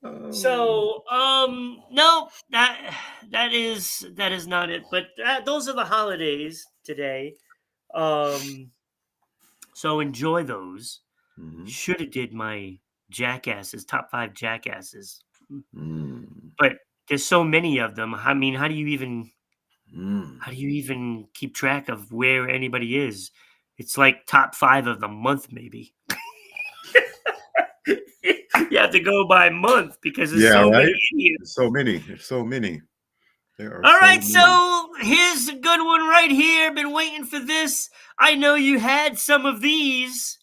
Oh. So, no, that is not it. But those are the holidays today. Um, so enjoy those. Mhm. Should have did my jackasses, top 5 jackasses. Mm. But there's so many of them. I mean, Mm. how do you even keep track of where anybody is? It's like top 5 of the month, maybe. You have to go by month because there's Yeah, so right? many idiots. There's so many. There's so many. There are All so right, many. so here's a good one right here. Been waiting for this. I know you had some of these.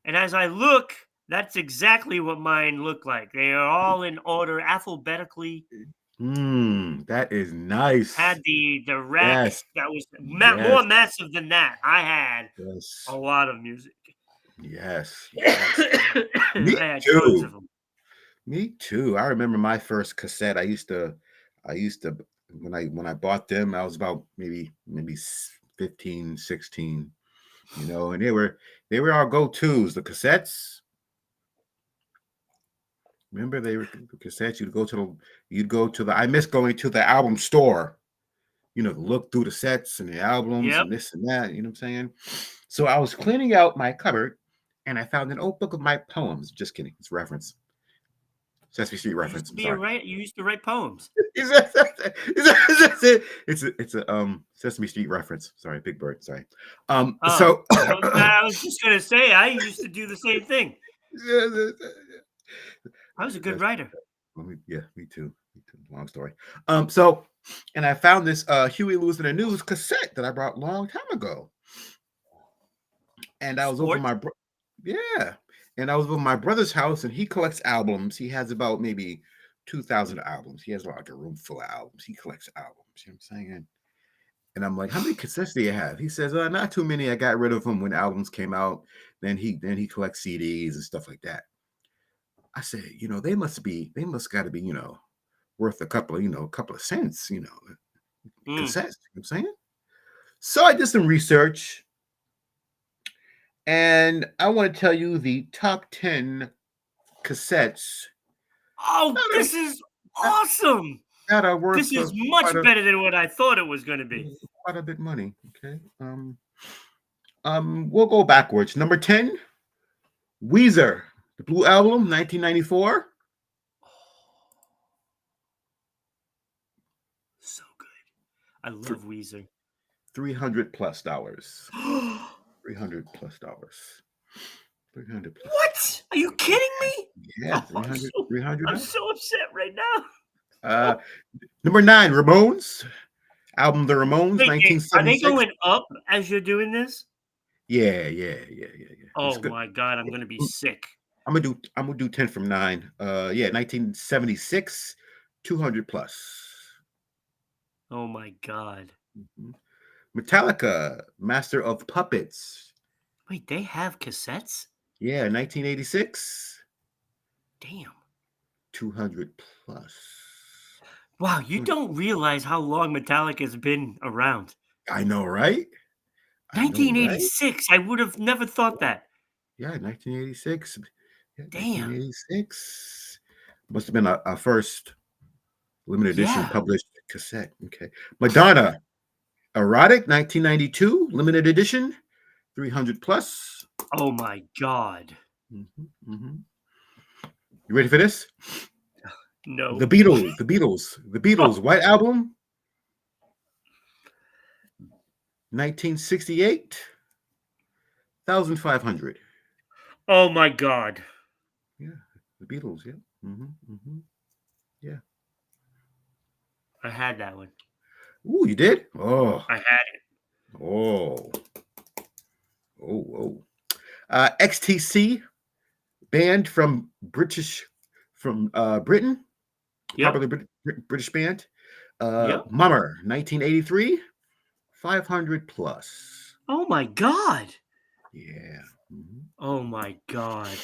And as I look, that's exactly what mine look like. They are all in order alphabetically. That is nice. Had the rack Yes. that was more Yes. massive than that. I had a Yes. lot of music. Yes. Yes. I Me had tons too. of them. Me too. I remember my first cassette. I used to when I bought them, I was about maybe 15, 16, and they were our go-tos. The cassettes, remember they were the cassettes, you'd go to the I miss going to the album store, to look through the sets and the albums Yep. and this and that, you know what I'm saying? So I was cleaning out my cupboard and I found an old book of my poems. Just kidding, it's reference. Sesame Street You used reference. to I'm be a sorry. writer. You used to write poems. It's a Sesame Street reference. Sorry, Big Bird. Sorry. Oh, So well, I was just gonna say I used to do the same thing. I was a good that's writer. yeah, me too. Me too. Long story. So and I found this Huey Lewis in the News cassette that I brought a long time ago. And I was over Sports. my yeah. And I was over my brother's house and he collects albums. He has about maybe 2,000 albums. He has like a room full of albums. He collects albums. You know what I'm saying? And I'm like, how many cassettes do you have? He says, not too many. I got rid of them when albums came out. Then he collects CDs and stuff like that. I said, they must got to be, worth a couple of cents, cassettes. You know what I'm saying? So I did some research and I want to tell you the top 10 cassettes Oh, that are, this is awesome. that are This worth is much better than what I thought it was gonna be. quite a bit money. Okay. We'll go backwards. Number 10, Weezer, the Blue Album, 1994. So good. I love Weezer. $300 plus. $300 plus. 300 plus. What? Are you kidding me? Yeah, Oh, 300. I'm so upset right now. Number 9, Ramones. Album The Ramones, Wait, are they 1976. going up as you're doing this? Yeah. It's Oh good. my god, I'm gonna be sick. I'm gonna do 10 from 9. 1976, 200 plus. Oh my god. Mhm. Metallica, Master of Puppets. Wait, they have cassettes? Yeah, 1986, Damn. 200 plus. Wow, you don't realize how long Metallica's been around. I know, right? 1986. I would have never thought that. Yeah, 1986. Yeah, Damn. 1986. Must have been our first limited edition Yeah. published cassette. Okay. Madonna, Erotic, 1992, limited edition, 300 plus. Oh my god. You ready for this? No. The Beatles, White Album, 1968, 1,500. Oh my god. Yeah, the Beatles. Yeah. Yeah. I had that one. Ooh, you did? Oh. I had it. Oh. XTC, band from Britain, Yep. popular British band. Yep. Mummer, 1983, 500 plus. Oh my god. Yeah. Oh my god.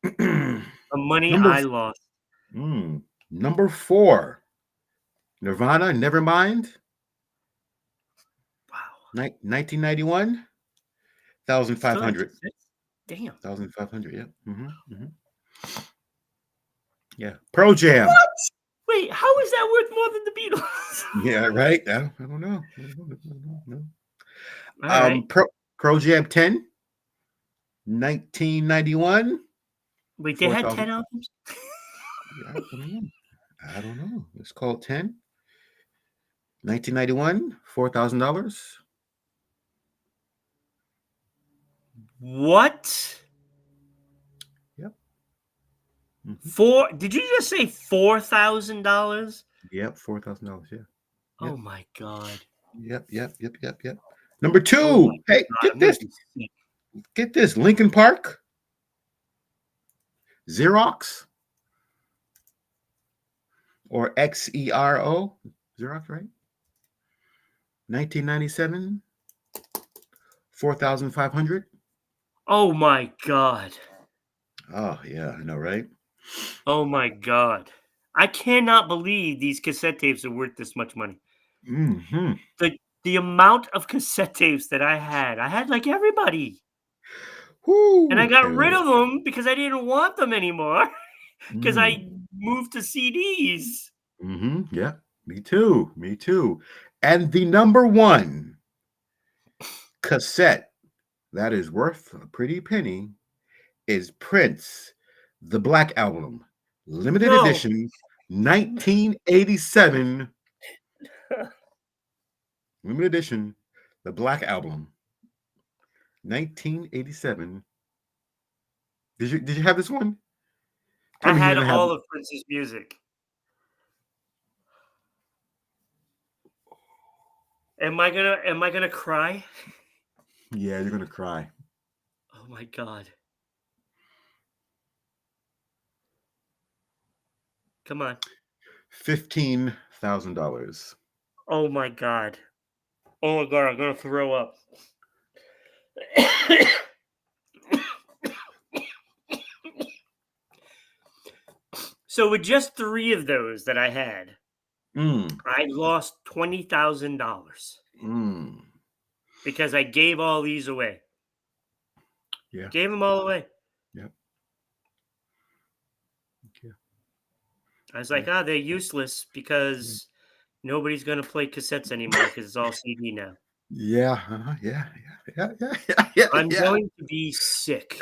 Mhm. The money Number I lost. Number 4, Nirvana, Nevermind, Wow. 1991, Still have 1,500. cassettes? Damn. 1,500. Yeah. Yeah. Pro Jam. What? Wait, how is that worth more than the Beatles? Yeah, right. I don't know. All right. Pro Jam 10, 1991. Wait, they had 4,000. 10 albums? I don't know. It's called 10. 1991, $4,000. What? Yep. Did you just say $4,000? Yep, $4,000. Yeah. Oh my god. Yep. Number 2. Oh my Hey, God, get I'm gonna this. be sick. Get this. Lincoln Park. Xerox. Or XERO. Xerox, right? 1997. 4,500. Oh my god. Oh, yeah, I know, right? Oh my god. I cannot believe these cassette tapes are worth this much money. Mm-hmm. The amount of cassette tapes that I had like everybody. Woo, And I got rid of them because I didn't want them anymore because I Mm. moved to CDs. Yeah, me too. And the number 1 cassette that is worth a pretty penny is Prince, the Black Album, limited No. edition, 1987, limited edition, the Black Album, 1987. Did you have this one? Tell I me you had didn't have. all of Prince's music. Am I gonna cry? Yeah, you're gonna cry. Oh my god. Come on. $15,000. Oh my god. Oh my god, I'm gonna throw up. So with just 3 of those that I had, Mm, I lost $20,000 mm. because I gave all these away. Yeah, Gave them all away. yeah, yeah, I was yeah, like, they're useless because nobody's gonna play cassettes anymore because it's all CD now. yeah, yeah, yeah, yeah, yeah, I'm yeah. going to be sick.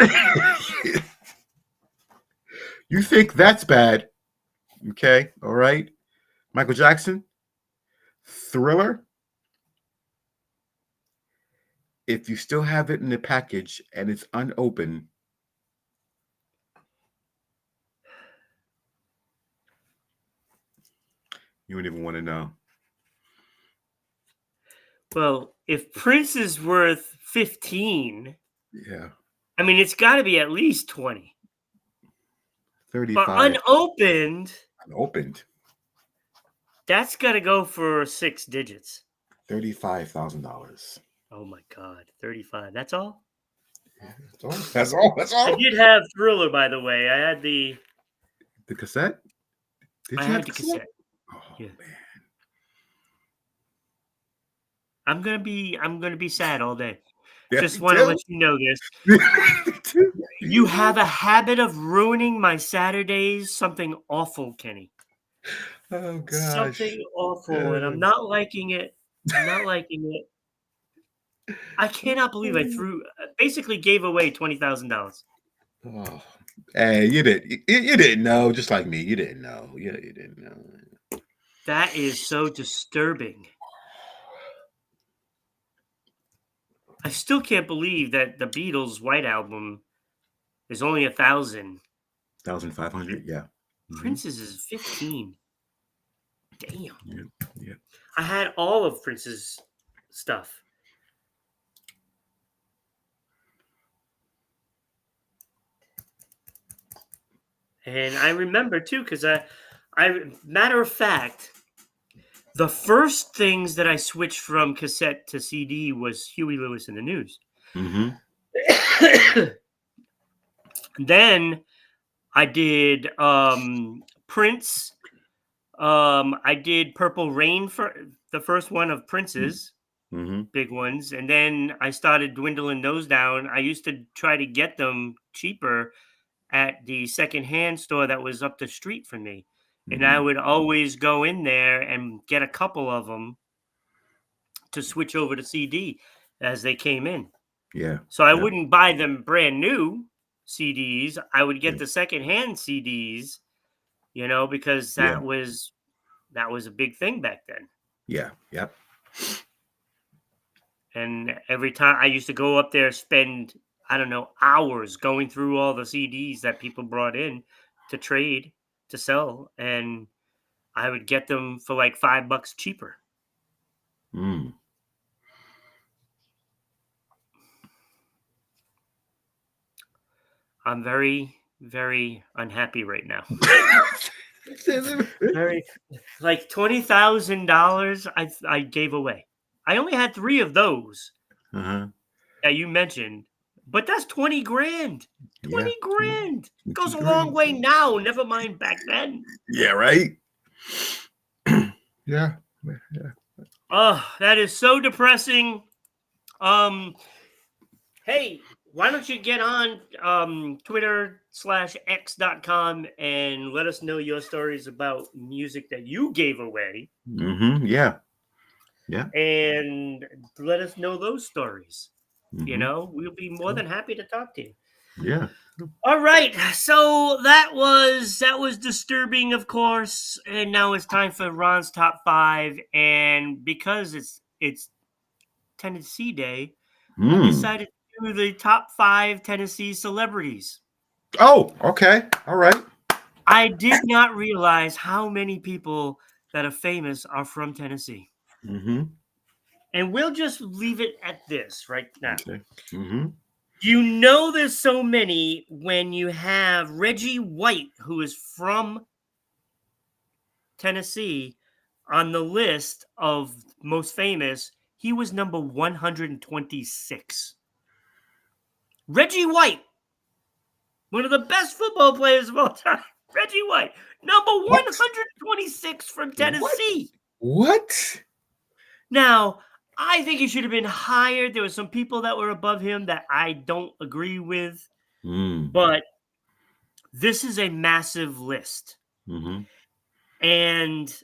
You think that's bad? Okay, all right. Michael Jackson, Thriller. If you still have it in the package and it's unopened, you don't even want to know. Well, if Prince is worth 15, Yeah, I mean it's gotta be at least 20. But 35 unopened, unopened, that's gotta go for 6 digits. $35,000. Oh my god, 35. That's all? Yeah, that's all. That's all. That's I all. did have Thriller, by the way. I had the The cassette? Did you have the cassette? cassette. Oh Yeah. man. I'm gonna be sad all day. Yeah, Just me want to let too. you know this. Me too. You have a habit of ruining my Saturdays. Something awful, Kenny. Oh gosh. Something awful, and I'm Yeah. not liking it. I'm not liking it. I cannot believe I basically gave away $20,000. Oh. Hey, you didn't know, just like me. You didn't know. Yeah, you didn't know. That is so disturbing. I still can't believe that the Beatles' White Album is only 1,000. 1,500, yeah. Mhm. Prince's is 15. Damn. Yeah, yeah. I had all of Prince's stuff. And I remember too, because matter of fact, the first things that I switched from cassette to CD was Huey Lewis and the News. Mm-hmm. Then I did Prince. I did Purple Rain for the first one of Prince's Mm-hmm. big ones, and then I started dwindling those down. I used to try to get them cheaper at the secondhand store that was up the street from me. And I Mm-hmm. would always go in there and get a couple of them to switch over to CD as they came in. Yeah. So I Yeah. wouldn't buy them brand new CDs. I would get Yeah. the secondhand CDs, because Yeah. that was a big thing back then. Yeah. Yep. And every time I used to go up there, spend, I don't know, hours going through all the CDs that people brought in to trade, to sell. And I would get them for like $5 cheaper. Mm. I'm very, very unhappy right now. Very, like $20,000 I gave away. I only had 3 of those Uh-huh. that you mentioned, but that's 20 grand. 20 Yeah. grand Yeah. goes a 20 long grand. way now. Never mind back then. Yeah, right? Yeah. Yeah. Oh, that is so depressing. Hey, why don't you get on Twitter/X.com and let us know your stories about music that you gave away, Mm-hmm. Yeah. Yeah. and let us know those stories. Mm-hmm. We'll be more than happy to talk to you. Yeah. All right, so that was disturbing, of course, and now it's time for Ron's top five. And because it's Tennessee Day, I Hmm. decided to do the top five Tennessee celebrities. Oh, okay. All right. I did not realize how many people that are famous are from Tennessee, Mm-hmm. and we'll just leave it at this right now. Okay. Mm-hmm. You know, there's so many when you have Reggie White, who is from Tennessee, on the list of most famous. He was number 126. Reggie White, one of the best football players of all time. Reggie White, number What? 126 from What? Tennessee. What? Now, I think he should have been higher. There were some people that were above him that I don't agree with, Mm. but this is a massive list. Mm-hmm. And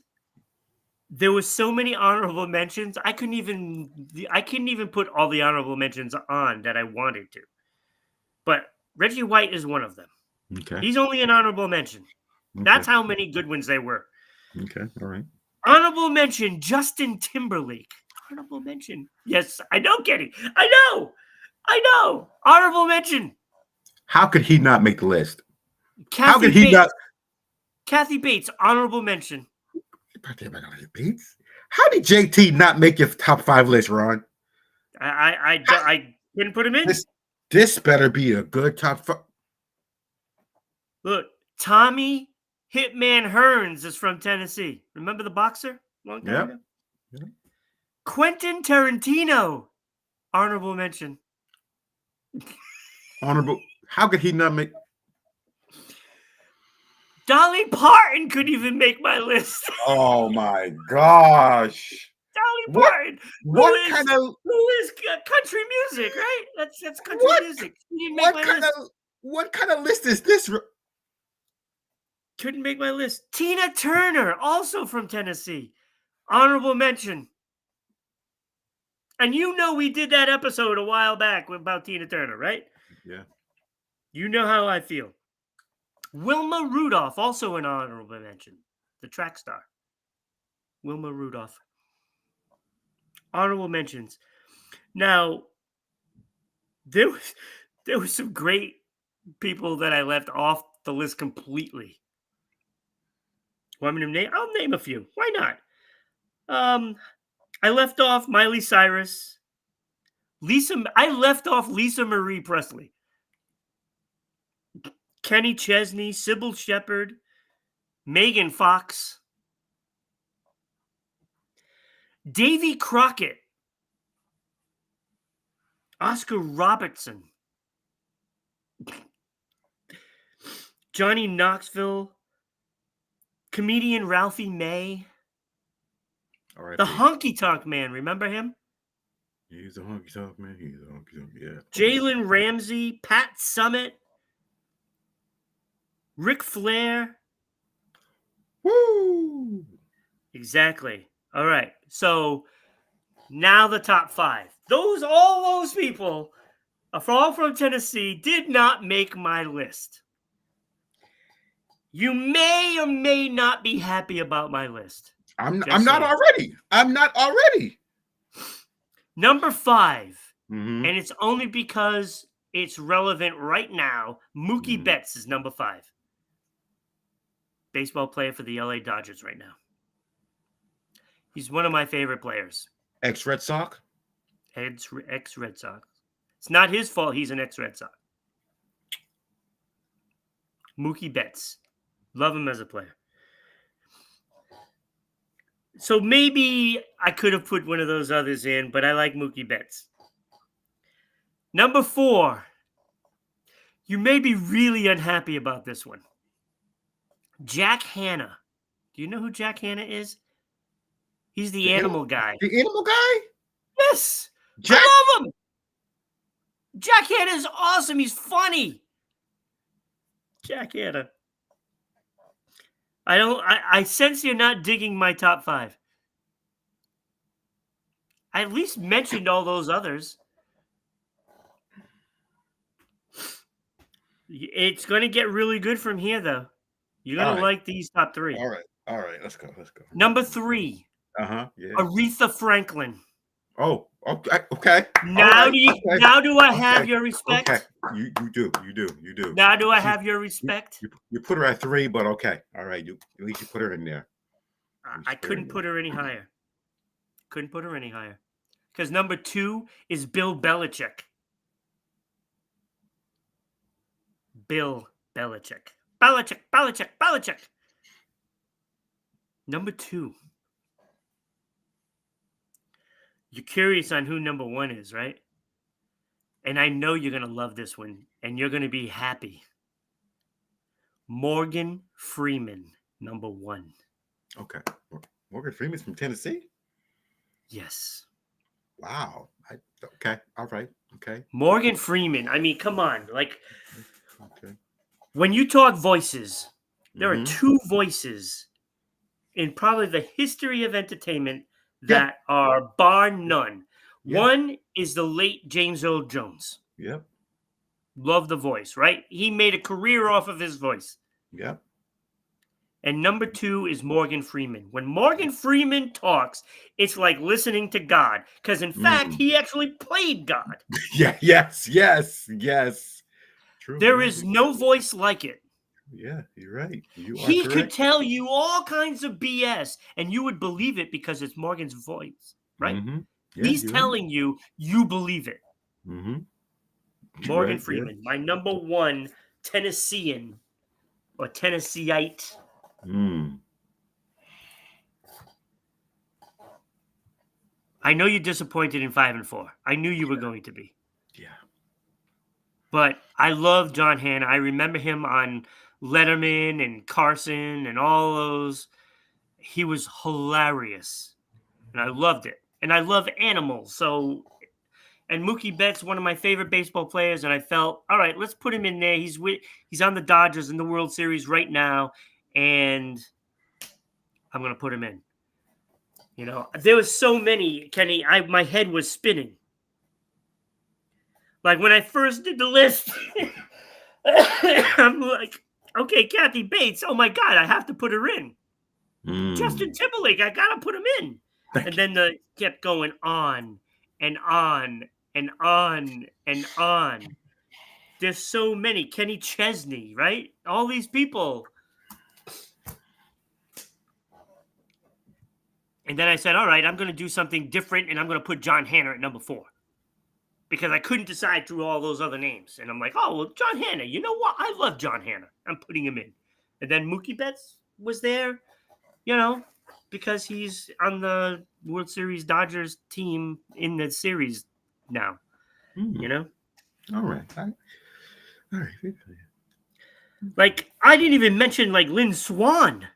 there was so many honorable mentions. I couldn't even put all the honorable mentions on that I wanted to. But Reggie White is one of them. Okay. He's only an honorable mention. Okay. That's how many good ones there were. Okay. All right. Honorable mention, Justin Timberlake. Honorable mention. Yes, I know, Kenny. I know. I know. Honorable mention, How could he not make the list? How Kathy could he not? Bates. Kathy Bates, honorable mention. Bates? How did JT not make your top five list, Ron? I didn't put him in. This better be a good top five. Look, Tommy Hitman Hearns is from Tennessee. Remember the boxer? Long time Yep. ago. Yep. Quentin Tarantino, honorable mention. Honorable. How could he not make? Dolly Parton couldn't even make my list. Oh my gosh! Dolly What? Parton, What kind of? who is country music, right? That's country What? music. She didn't make my list. What kind of list is this? Couldn't make my list. Tina Turner, also from Tennessee, honorable mention. And you know we did that episode a while back about Tina Turner, right? Yeah. You know how I feel. Wilma Rudolph, also an honorable mention. The track star. Wilma Rudolph. Honorable mentions. Now, there was some great people that I left off the list completely. Want me to name? I'll name a few. Why not? I left off Miley Cyrus. I left off Lisa Marie Presley. Kenny Chesney, Sybil Shepherd, Megan Fox, Davy Crockett, Oscar Robertson, Johnny Knoxville, comedian Ralphie May, All right. the Honky Tonk Man. Remember him? He's a honky tonk man. He's a honky tonk. Yeah. Jalen Ramsey, Pat Summitt, Ric Flair. Woo! Exactly. All right. So now the top five. All those people, all from Tennessee, did not make my list. You may or may not be happy about my list. I'm Just not saying. already. I'm not already. Number 5, Mm-hmm. and it's only because it's relevant right now. Mookie Betts is number 5. Baseball player for the LA Dodgers right now. He's one of my favorite players. Ex-Red Sox? Ex-Red Sox. It's not his fault he's an ex-Red Sox. Mookie Betts. Love him as a player. So maybe I could have put one of those others in, but I like Mookie Betts. Number 4. You may be really unhappy about this one. Jack Hanna. Do you know who Jack Hanna is? He's the animal guy. The animal guy? Yes. Jack? I love him. Jack Hanna is awesome. He's funny. Jack Hanna. I sense you're not digging my top 5. I at least mentioned all those others. It's going to get really good from here, though. You're All going to right. like these top three. All right. All right. Let's go. Let's go. Number 3, Uh-huh. Yeah. Aretha Franklin. Oh, okay. Okay. All Now right. do you? Okay. Now do I have Okay. your respect? Okay. You do. You do. You do. Now do I See, have your respect? you put her at 3, but okay. All right. You at least you put her in there. I couldn't put her any higher. Couldn't put her any higher. Because number 2 is Bill Belichick. Bill Belichick. Belichick. Number 2. You're curious on who number 1 is, right? And I know you're going to love this one, and you're going to be happy. Morgan Freeman, number 1. Okay. Morgan Freeman's from Tennessee? Yes. Wow. Okay. All right. Okay. Morgan Freeman. I mean, come on. Like, Okay. when you talk voices, there are Mhm. 2 voices in probably the history of entertainment Yeah. that are bar none. Yeah. One is the late James Earl Jones. Yep. Love the voice, right? He made a career off of his voice. Yep. And number 2 is Morgan Freeman. When Morgan Freeman talks, it's like listening to God. Because in fact, he actually played God. Yeah. Yes. Yes. Yes. True. There Yeah. is no voice like it. Yeah. You're right. You are He could correct. tell you all kinds of BS, and you would believe it because it's Morgan's voice, right? Mhm. Yeah, He's you're telling you, you believe it. right. Mhm. You're Morgan right, yeah. Freeman, my number 1 Tennessean or Tennesseeite. Mm. I know you're disappointed in 5 and 4. I knew you were going to be. Yeah. But I love John Hannah. I remember him on Letterman and Carson and all those. He was hilarious. And I loved it. And I love animals. So, and Mookie Betts, one of my favorite baseball players. And I felt, all right, let's put him in there. He's on the Dodgers in the World Series right now. And I'm going to put him in. You know, there was so many, Kenny, my head was spinning. Like when I first did the list, I'm like, okay, Kathy Bates. Oh my God, I have to put her in. Mm. Justin Timberlake, I got to put him in. And then kept going on and on and on and on. There's so many. Kenny Chesney, right? All these people. And then I said, all right, I'm going to do something different, and I'm going to put John Hannah at number 4. Because I couldn't decide through all those other names. And I'm like, oh, well, John Hannah. You know what? I love John Hannah. I'm putting him in. And then Mookie Betts was there, you know, because he's on the World Series Dodgers team in the series now, you know? All right. All right. Like, I didn't even mention, like, Lynn Swan.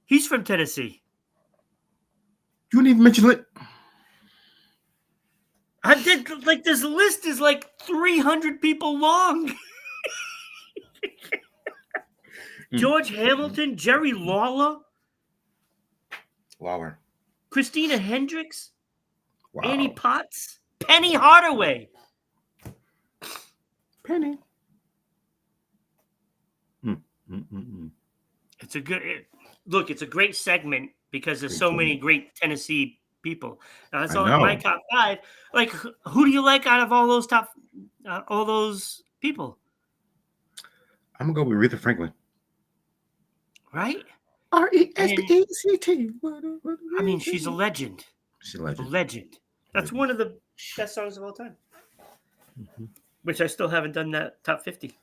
He's from Tennessee. You didn't even mention it. I did, like, this list is like 300 people long. George Hamilton, Jerry Lawler, Lawler. Christina Hendricks, Wow. Annie Potts, Penny Hardaway. Penny. It's a good look. It's a great segment because there's so many great Tennessee people. That's all my top 5. Like, who do you like out of all those people? I'm gonna go with Aretha Franklin. Right? R-E-S-P-E-C-T. I mean, she's a legend. She's a legend. A legend. That's one of the best songs of all time. Which I still haven't done that top 50.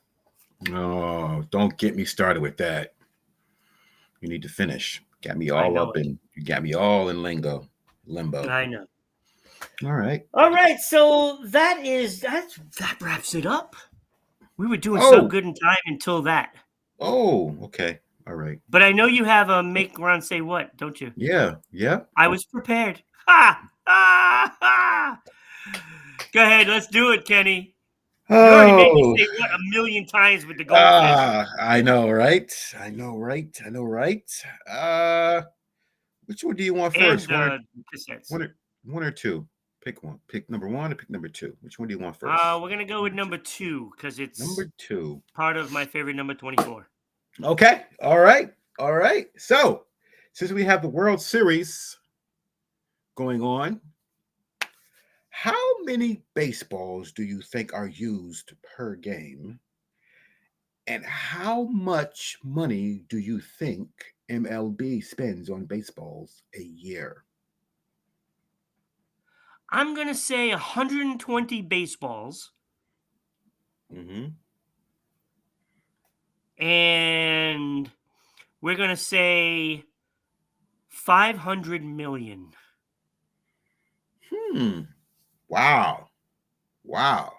Oh, don't get me started with that. You need to finish. Got me all up in. You got me all in limbo. I know. All right. All right. So that wraps it up. We were doing so good in time until that. Oh, okay. All right. But I know you have a make Ron say what, don't you? Yeah. Yeah. I was prepared. Ha! Ha! Ha! Go ahead. Let's do it, Kenny. You already made me say what a million times with the goldfish. I know, right? Which one do you want first? And cassettes. One or two? Pick one. Pick number one or pick number two. Which one do you want first? We're gonna go with number 2 because it's Number two. part of my favorite number 24. Okay. All right. All right. So, since we have the World Series going on, how many baseballs do you think are used per game? And how much money do you think MLB spends on baseballs a year? I'm gonna say 120 baseballs, Mm-hmm. and we're gonna say 500 million. Wow. Wow.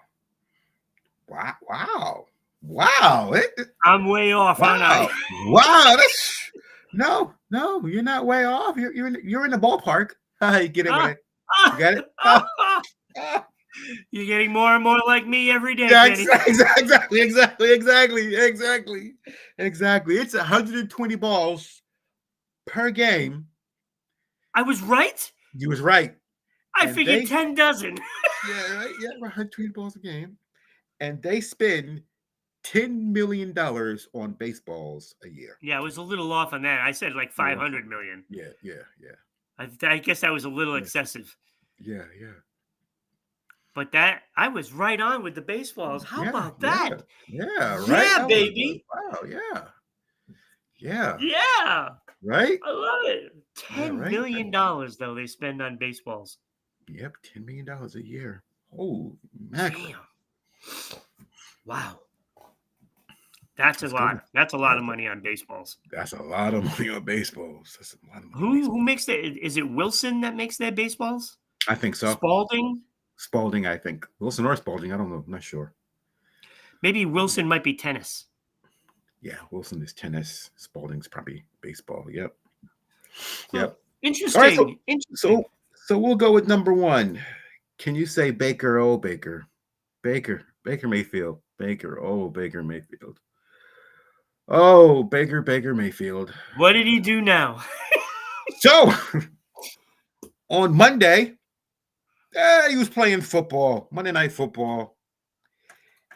Wow. Wow. Wow. I'm way off, aren't Wow. I? Wow. That's no, you're not way off. You're in the ballpark. You get it with it. You got it? Ah. You're getting more and more like me every day, Yeah, Kenny. exactly. It's 120 balls per game. I was right. You was right. I And figured they- 10 dozen. Yeah, right. Yeah, 120 balls a game. And they spend $10 million on baseballs a year. Yeah, I was a little off on that. I said like 500 million. Yeah. I guess that was a little Yeah. excessive. Yeah. But that I was right on with the baseballs. How about that? Yeah, right. Yeah, That was baby. good. Wow, yeah. Yeah, Right? I love it. Yeah, $10 right? million though they spend on baseballs. Yep, $10 million a year. Oh, mackerel. Damn. Wow. That's a That's lot. good. That's a lot of money on baseballs. That's a lot of money on baseballs. That's a lot of money. Who makes that? Is it Wilson that makes their baseballs? I think so. Spalding? Spalding, I think. Wilson or Spalding, I don't know. I'm not sure. Maybe Wilson might be tennis. Yeah, Wilson is tennis. Spalding's probably baseball. Yep. Huh. All Interesting. right, Interesting. So we'll go with number one. Can you say Baker? Oh, Baker. Baker Mayfield. Baker Mayfield. Oh, Baker Mayfield. What did he do now? So on Monday, he was playing football, Monday Night Football.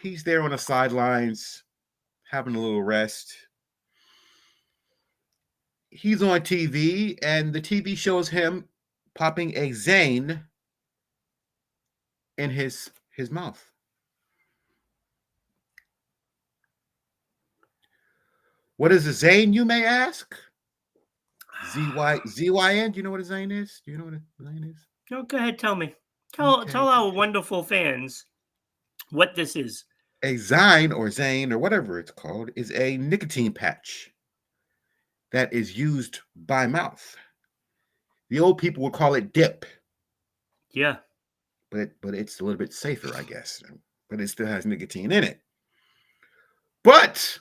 He's there on the sidelines, having a little rest. He's on TV, and the TV shows him popping a Zane in his mouth. What is a Zane, you may ask? ZYN. Do you know what a Zane is? Do you know what a Zane is? No, go ahead. Tell me. Tell our wonderful fans what this is. A Zine or Zane or whatever it's called is a nicotine patch that is used by mouth. The old people would call it dip, Yeah. but it's a little bit safer, I guess. But it still has nicotine in it. But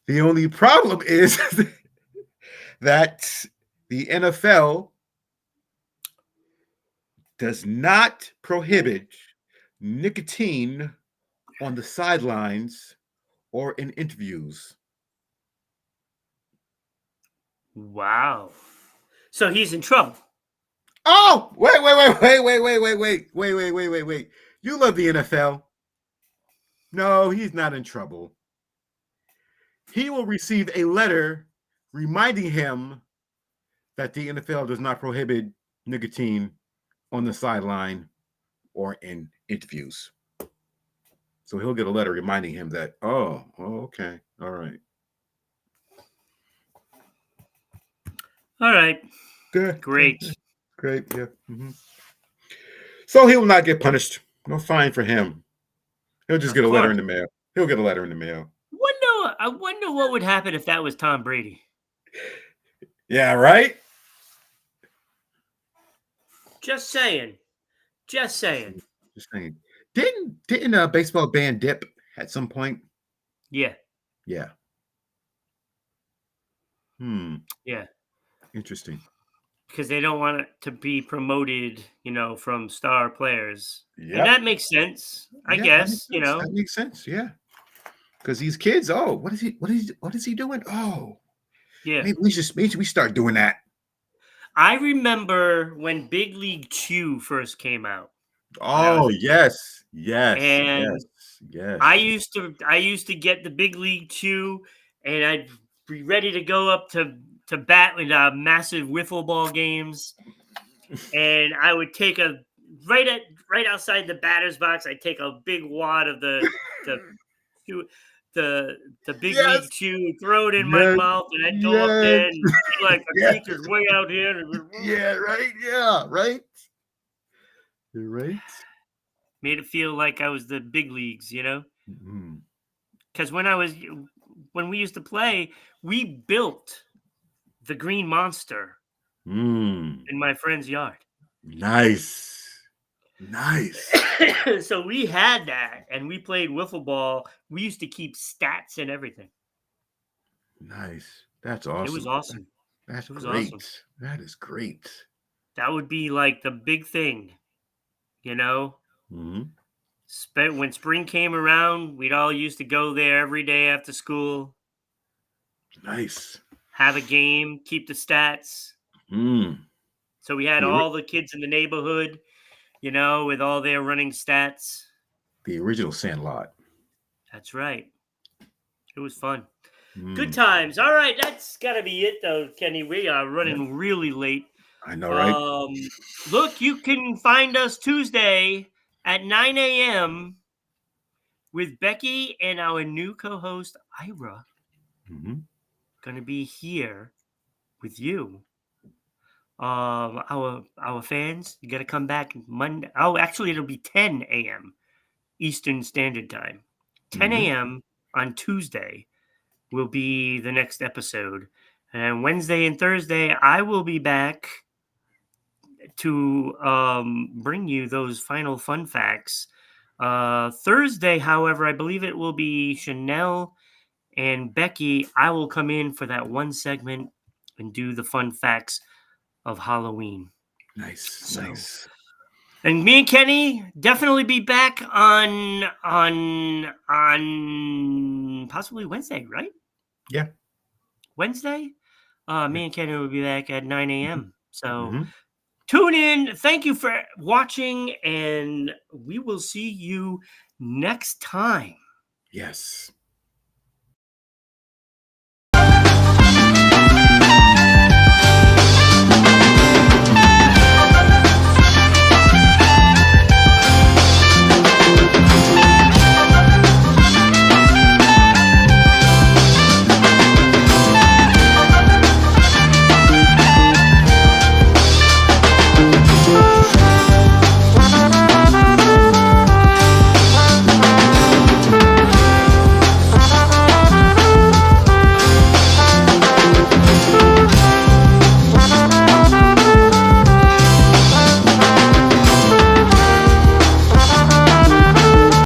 the only problem is that the NFL does not prohibit nicotine on the sidelines or in interviews. Wow. So he's in trouble. Oh, wait. You love the NFL. No, he's not in trouble. He will receive a letter reminding him that the NFL does not prohibit nicotine on the sideline or in interviews. So he'll get a letter reminding him that, oh, okay, all right. All right. Good. Great. Great, yeah. Mm-hmm. So he will not get punished. No fine for him. He'll just get a letter in the mail. He'll get a letter in the mail. I wonder what would happen if that was Tom Brady. Yeah, right? Just saying. Just saying. Didn't a baseball ban dip at some point? Yeah. Yeah. Yeah. Interesting. Because they don't want it to be promoted, from star players. Yeah. And that makes sense, I guess, That makes sense, yeah. Because these kids, what is he doing? Oh, Yeah. maybe we start doing that. I remember when Big League Chew first came out when I was Oh, a kid, yes. Yes. and Yes. Yes. I used to get the Big League Chew, and I'd be ready to go up to bat in massive wiffle ball games, and I would take right outside the batter's box. I'd take a big wad of the chew, the the Big Yes. League Chew, throw it in my Yes. mouth, and I'd go up Yes. there and be like, "The Yes. truth is way out here." Yeah, right. Yeah, right. You're right. Made it feel like I was the big leagues, Mhm. Because when we used to play, we built the Green Monster Mm. in my friend's yard. Nice. Nice. So we had that, and we played wiffle ball. We used to keep stats and everything. Nice. That's It was awesome. awesome. That's It was awesome. great. That is great. That would be like the big thing, you know. Mhm. When spring came around, we'd all used to go there every day after school, Nice. have a game, keep the stats. Mm. So we had The, ori- all the kids in the neighborhood, with all their running stats. the original Sandlot. That's right. It was fun. Good Mm. times. All right, that's got to be it, though, Kenny. We are Yep. running really late. I know, right? Look, you can find us Tuesday at 9 a.m. with Becky and our new co-host Ira. Mhm. Going to be here with you. Our fans, you got to come back Monday. Oh, actually, it'll be 10 a.m. Eastern Standard Time. 10 Mhm. a.m. on Tuesday will be the next episode. And Wednesday and Thursday, I will be back to bring you those final fun facts. Thursday, however, I believe it will be Chanel and Becky. I will come in for that one segment and do the fun facts of Halloween. Nice. So, Nice. and me and Kenny definitely be back on possibly Wednesday, right? Yeah. Wednesday. Yeah. Me and Kenny will be back at 9 a.m. So Mhm. tune in. Thank you for watching, and we will see you next time. Yes.